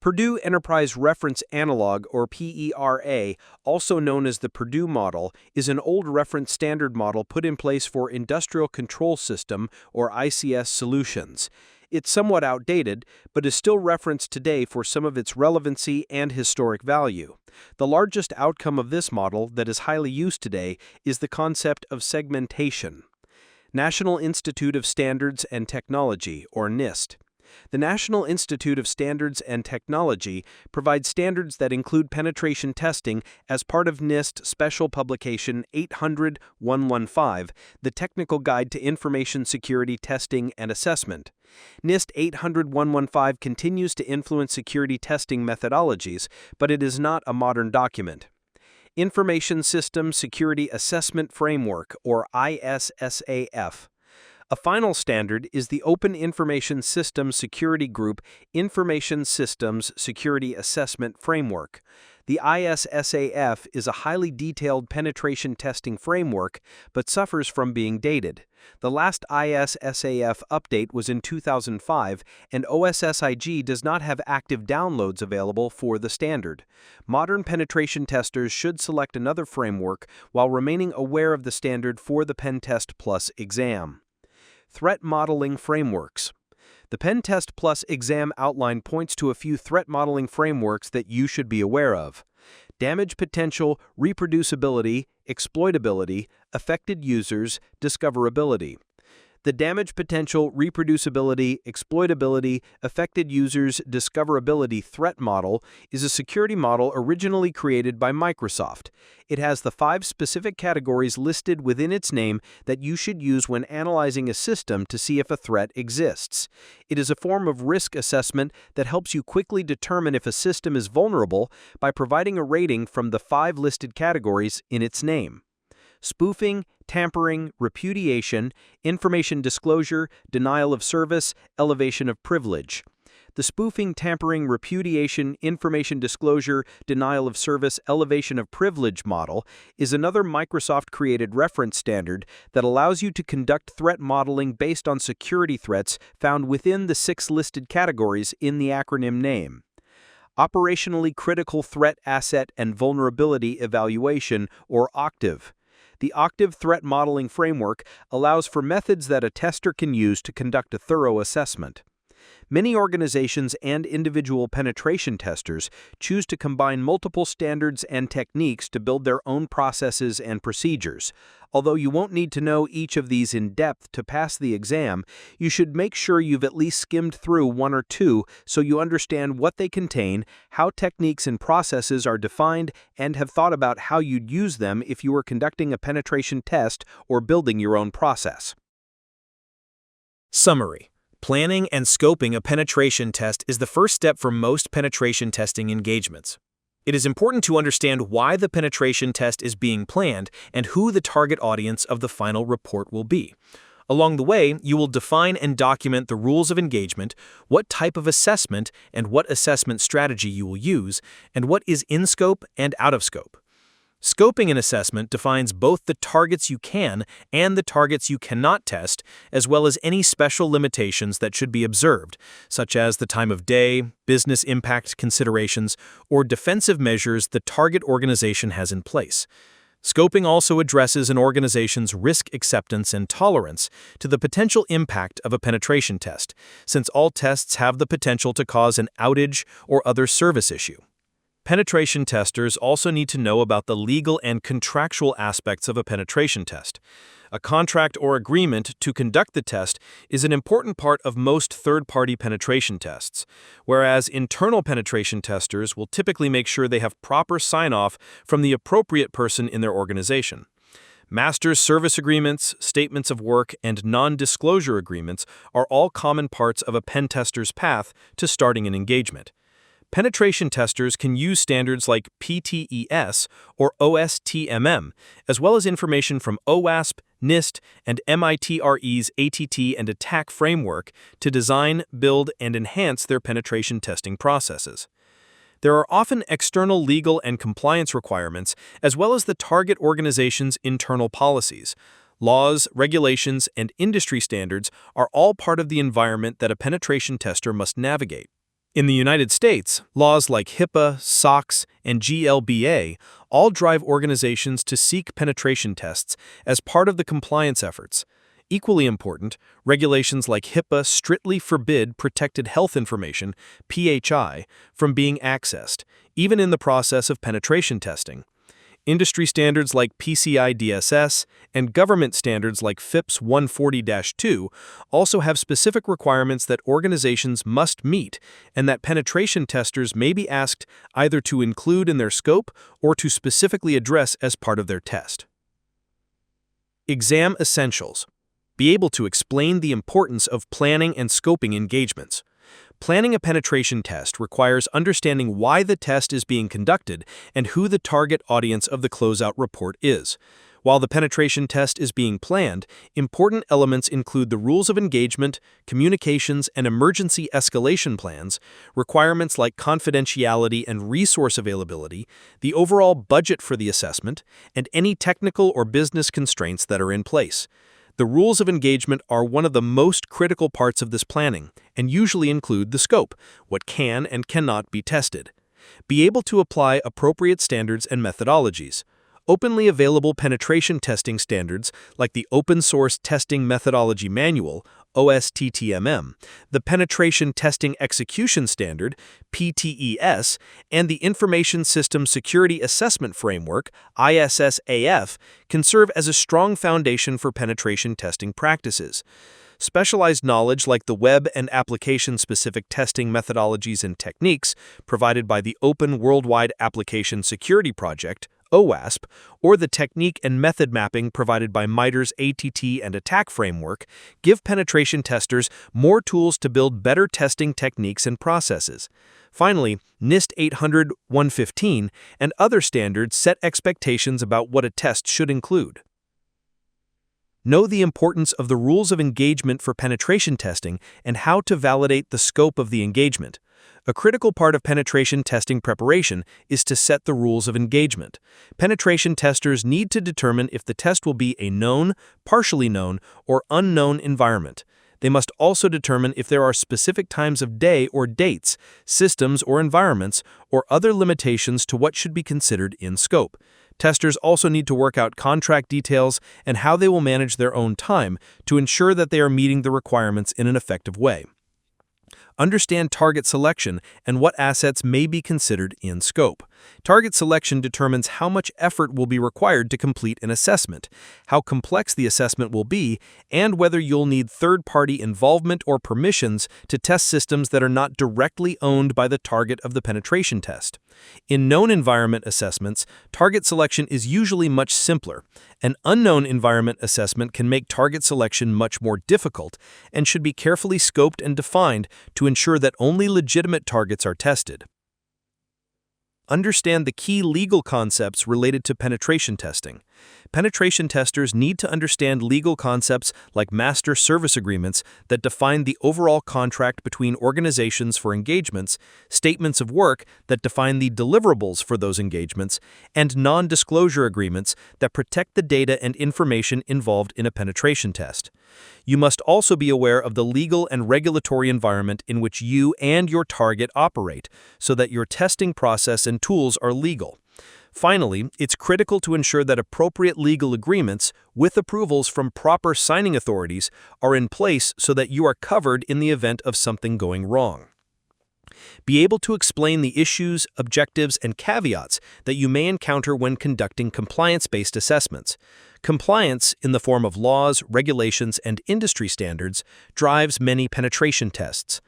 Purdue Enterprise Reference Analog, or PERA, also known as the Purdue Model, is an old reference standard model put in place for Industrial Control System, or ICS, solutions. It's somewhat outdated, but is still referenced today for some of its relevancy and historic value. The largest outcome of this model that is highly used today is the concept of segmentation. National Institute of Standards and Technology, or NIST. The National Institute of Standards and Technology provides standards that include penetration testing as part of NIST Special Publication 800-115, the Technical Guide to Information Security Testing and Assessment. NIST 800-115 continues to influence security testing methodologies, but it is not a modern document. Information System Security Assessment Framework, or ISSAF. A final standard is the Open Information Systems Security Group Information Systems Security Assessment Framework. The ISSAF is a highly detailed penetration testing framework, but suffers from being dated. The last ISSAF update was in 2005, and OSSIG does not have active downloads available for the standard. Modern penetration testers should select another framework while remaining aware of the standard for the PenTest Plus exam. Threat Modeling Frameworks. The PenTest Plus exam outline points to a few threat modeling frameworks that you should be aware of. damage potential, reproducibility, exploitability, affected users, discoverability. The damage potential, reproducibility, exploitability, affected users, discoverability threat model is a security model originally created by Microsoft. It has the 5 specific categories listed within its name that you should use when analyzing a system to see if a threat exists. It is a form of risk assessment that helps you quickly determine if a system is vulnerable by providing a rating from the 5 listed categories in its name: spoofing, tampering, repudiation, information disclosure, denial of service, elevation of privilege. The spoofing, tampering, repudiation, information disclosure, denial of service, elevation of privilege model is another Microsoft-created reference standard that allows you to conduct threat modeling based on security threats found within the 6 listed categories in the acronym name. Operationally Critical Threat Asset and Vulnerability Evaluation, or OCTAV. The OCTAV threat modeling framework allows for methods that a tester can use to conduct a thorough assessment. Many organizations and individual penetration testers choose to combine multiple standards and techniques to build their own processes and procedures. Although you won't need to know each of these in depth to pass the exam, you should make sure you've at least skimmed through 1 or 2 so you understand what they contain, how techniques and processes are defined, and have thought about how you'd use them if you were conducting a penetration test or building your own process. Summary. Planning and scoping a penetration test is the first step for most penetration testing engagements. It is important to understand why the penetration test is being planned and who the target audience of the final report will be. Along the way, you will define and document the rules of engagement, what type of assessment and what assessment strategy you will use, and what is in scope and out of scope. Scoping an assessment defines both the targets you can and the targets you cannot test, as well as any special limitations that should be observed, such as the time of day, business impact considerations, or defensive measures the target organization has in place. Scoping also addresses an organization's risk acceptance and tolerance to the potential impact of a penetration test, since all tests have the potential to cause an outage or other service issue. Penetration testers also need to know about the legal and contractual aspects of a penetration test. A contract or agreement to conduct the test is an important part of most third-party penetration tests, whereas internal penetration testers will typically make sure they have proper sign-off from the appropriate person in their organization. Master service agreements, statements of work, and non-disclosure agreements are all common parts of a pen tester's path to starting an engagement. Penetration testers can use standards like PTES or OSTMM, as well as information from OWASP, NIST, and MITRE's ATT and ATT&CK framework to design, build, and enhance their penetration testing processes. There are often external legal and compliance requirements, as well as the target organization's internal policies. Laws, regulations, and industry standards are all part of the environment that a penetration tester must navigate. In the United States, laws like HIPAA, SOX, and GLBA all drive organizations to seek penetration tests as part of the compliance efforts. Equally important, regulations like HIPAA strictly forbid protected health information, PHI, from being accessed, even in the process of penetration testing. Industry standards like PCI DSS and government standards like FIPS 140-2 also have specific requirements that organizations must meet and that penetration testers may be asked either to include in their scope or to specifically address as part of their test. Exam essentials. Be able to explain the importance of planning and scoping engagements. Planning a penetration test requires understanding why the test is being conducted and who the target audience of the closeout report is. While the penetration test is being planned, important elements include the rules of engagement, communications, and emergency escalation plans, requirements like confidentiality and resource availability, the overall budget for the assessment, and any technical or business constraints that are in place. The rules of engagement are one of the most critical parts of this planning and usually include the scope, what can and cannot be tested. Be able to apply appropriate standards and methodologies. Openly available penetration testing standards like the Open Source Testing Methodology Manual, OSTTMM, the Penetration Testing Execution Standard, PTES, and the Information System Security Assessment Framework, ISSAF, can serve as a strong foundation for penetration testing practices. Specialized knowledge like the web and application-specific testing methodologies and techniques provided by the Open Worldwide Application Security Project, OWASP, or the technique and method mapping provided by MITRE's ATT and ATT&CK framework give penetration testers more tools to build better testing techniques and processes. Finally, NIST 800-115 and other standards set expectations about what a test should include. Know the importance of the rules of engagement for penetration testing and how to validate the scope of the engagement. A critical part of penetration testing preparation is to set the rules of engagement. Penetration testers need to determine if the test will be a known, partially known, or unknown environment. They must also determine if there are specific times of day or dates, systems or environments, or other limitations to what should be considered in scope. Testers also need to work out contract details and how they will manage their own time to ensure that they are meeting the requirements in an effective way. Understand target selection and what assets may be considered in scope. Target selection determines how much effort will be required to complete an assessment, how complex the assessment will be, and whether you'll need third-party involvement or permissions to test systems that are not directly owned by the target of the penetration test. In known environment assessments, target selection is usually much simpler. An unknown environment assessment can make target selection much more difficult and should be carefully scoped and defined to ensure that only legitimate targets are tested. Understand the key legal concepts related to penetration testing. Penetration testers need to understand legal concepts like master service agreements that define the overall contract between organizations for engagements, statements of work that define the deliverables for those engagements, and non-disclosure agreements that protect the data and information involved in a penetration test. You must also be aware of the legal and regulatory environment in which you and your target operate, so that your testing process and tools are legal. Finally, it's critical to ensure that appropriate legal agreements, with approvals from proper signing authorities, are in place so that you are covered in the event of something going wrong. Be able to explain the issues, objectives, and caveats that you may encounter when conducting compliance-based assessments. Compliance, in the form of laws, regulations, and industry standards, drives many penetration tests.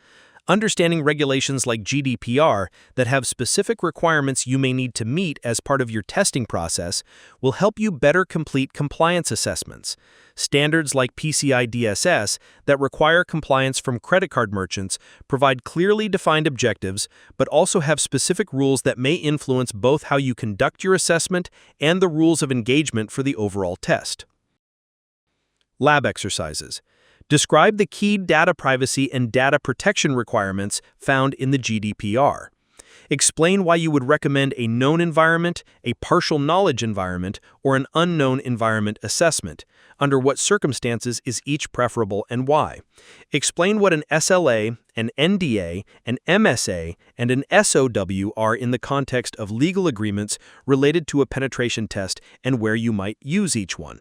Understanding regulations like GDPR that have specific requirements you may need to meet as part of your testing process will help you better complete compliance assessments. Standards like PCI DSS that require compliance from credit card merchants provide clearly defined objectives, but also have specific rules that may influence both how you conduct your assessment and the rules of engagement for the overall test. Lab exercises. Describe the key data privacy and data protection requirements found in the GDPR. Explain why you would recommend a known environment, a partial knowledge environment, or an unknown environment assessment. Under what circumstances is each preferable and why? Explain what an SLA, an NDA, an MSA, and an SOW are in the context of legal agreements related to a penetration test and where you might use each one.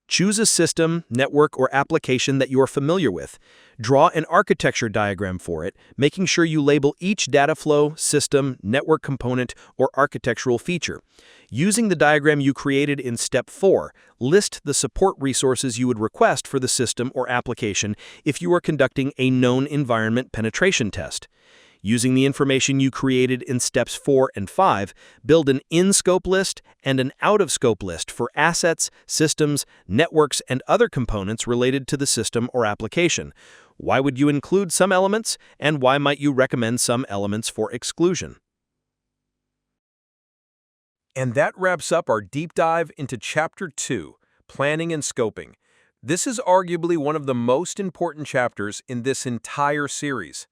Choose a system, network, or application that you are familiar with. Draw an architecture diagram for it, making sure you label each data flow, system, network component, or architectural feature. Using the diagram you created in Step 4, list the support resources you would request for the system or application if you are conducting a known environment penetration test. Using the information you created in Steps 4 and 5, build an in-scope list and an out-of-scope list for assets, systems, networks, and other components related to the system or application. Why would you include some elements, and why might you recommend some elements for exclusion? And that wraps up our deep dive into Chapter 2, Planning and Scoping. This is arguably one of the most important chapters in this entire series.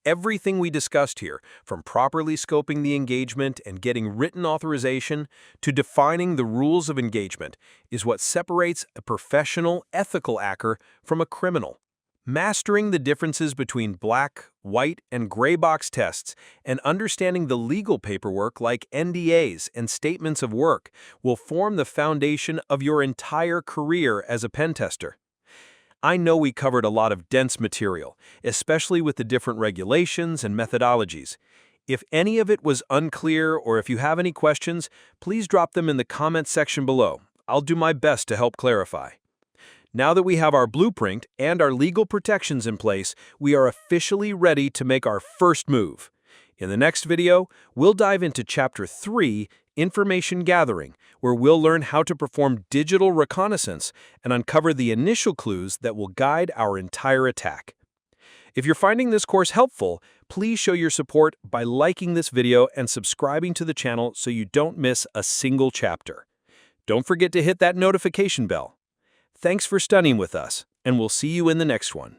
Everything we discussed here, from properly scoping the engagement and getting written authorization to defining the rules of engagement, is what separates a professional, ethical hacker from a criminal. Mastering the differences between black, white, and gray box tests and understanding the legal paperwork like NDAs and statements of work will form the foundation of your entire career as a pen tester. I know we covered a lot of dense material, especially with the different regulations and methodologies. If any of it was unclear or if you have any questions, please drop them in the comments section below. I'll do my best to help clarify. Now that we have our blueprint and our legal protections in place, we are officially ready to make our first move. In the next video, we'll dive into Chapter 3, Information Gathering, where we'll learn how to perform digital reconnaissance and uncover the initial clues that will guide our entire attack. If you're finding this course helpful, please show your support by liking this video and subscribing to the channel so you don't miss a single chapter. Don't forget to hit that notification bell. Thanks for studying with us, and we'll see you in the next one.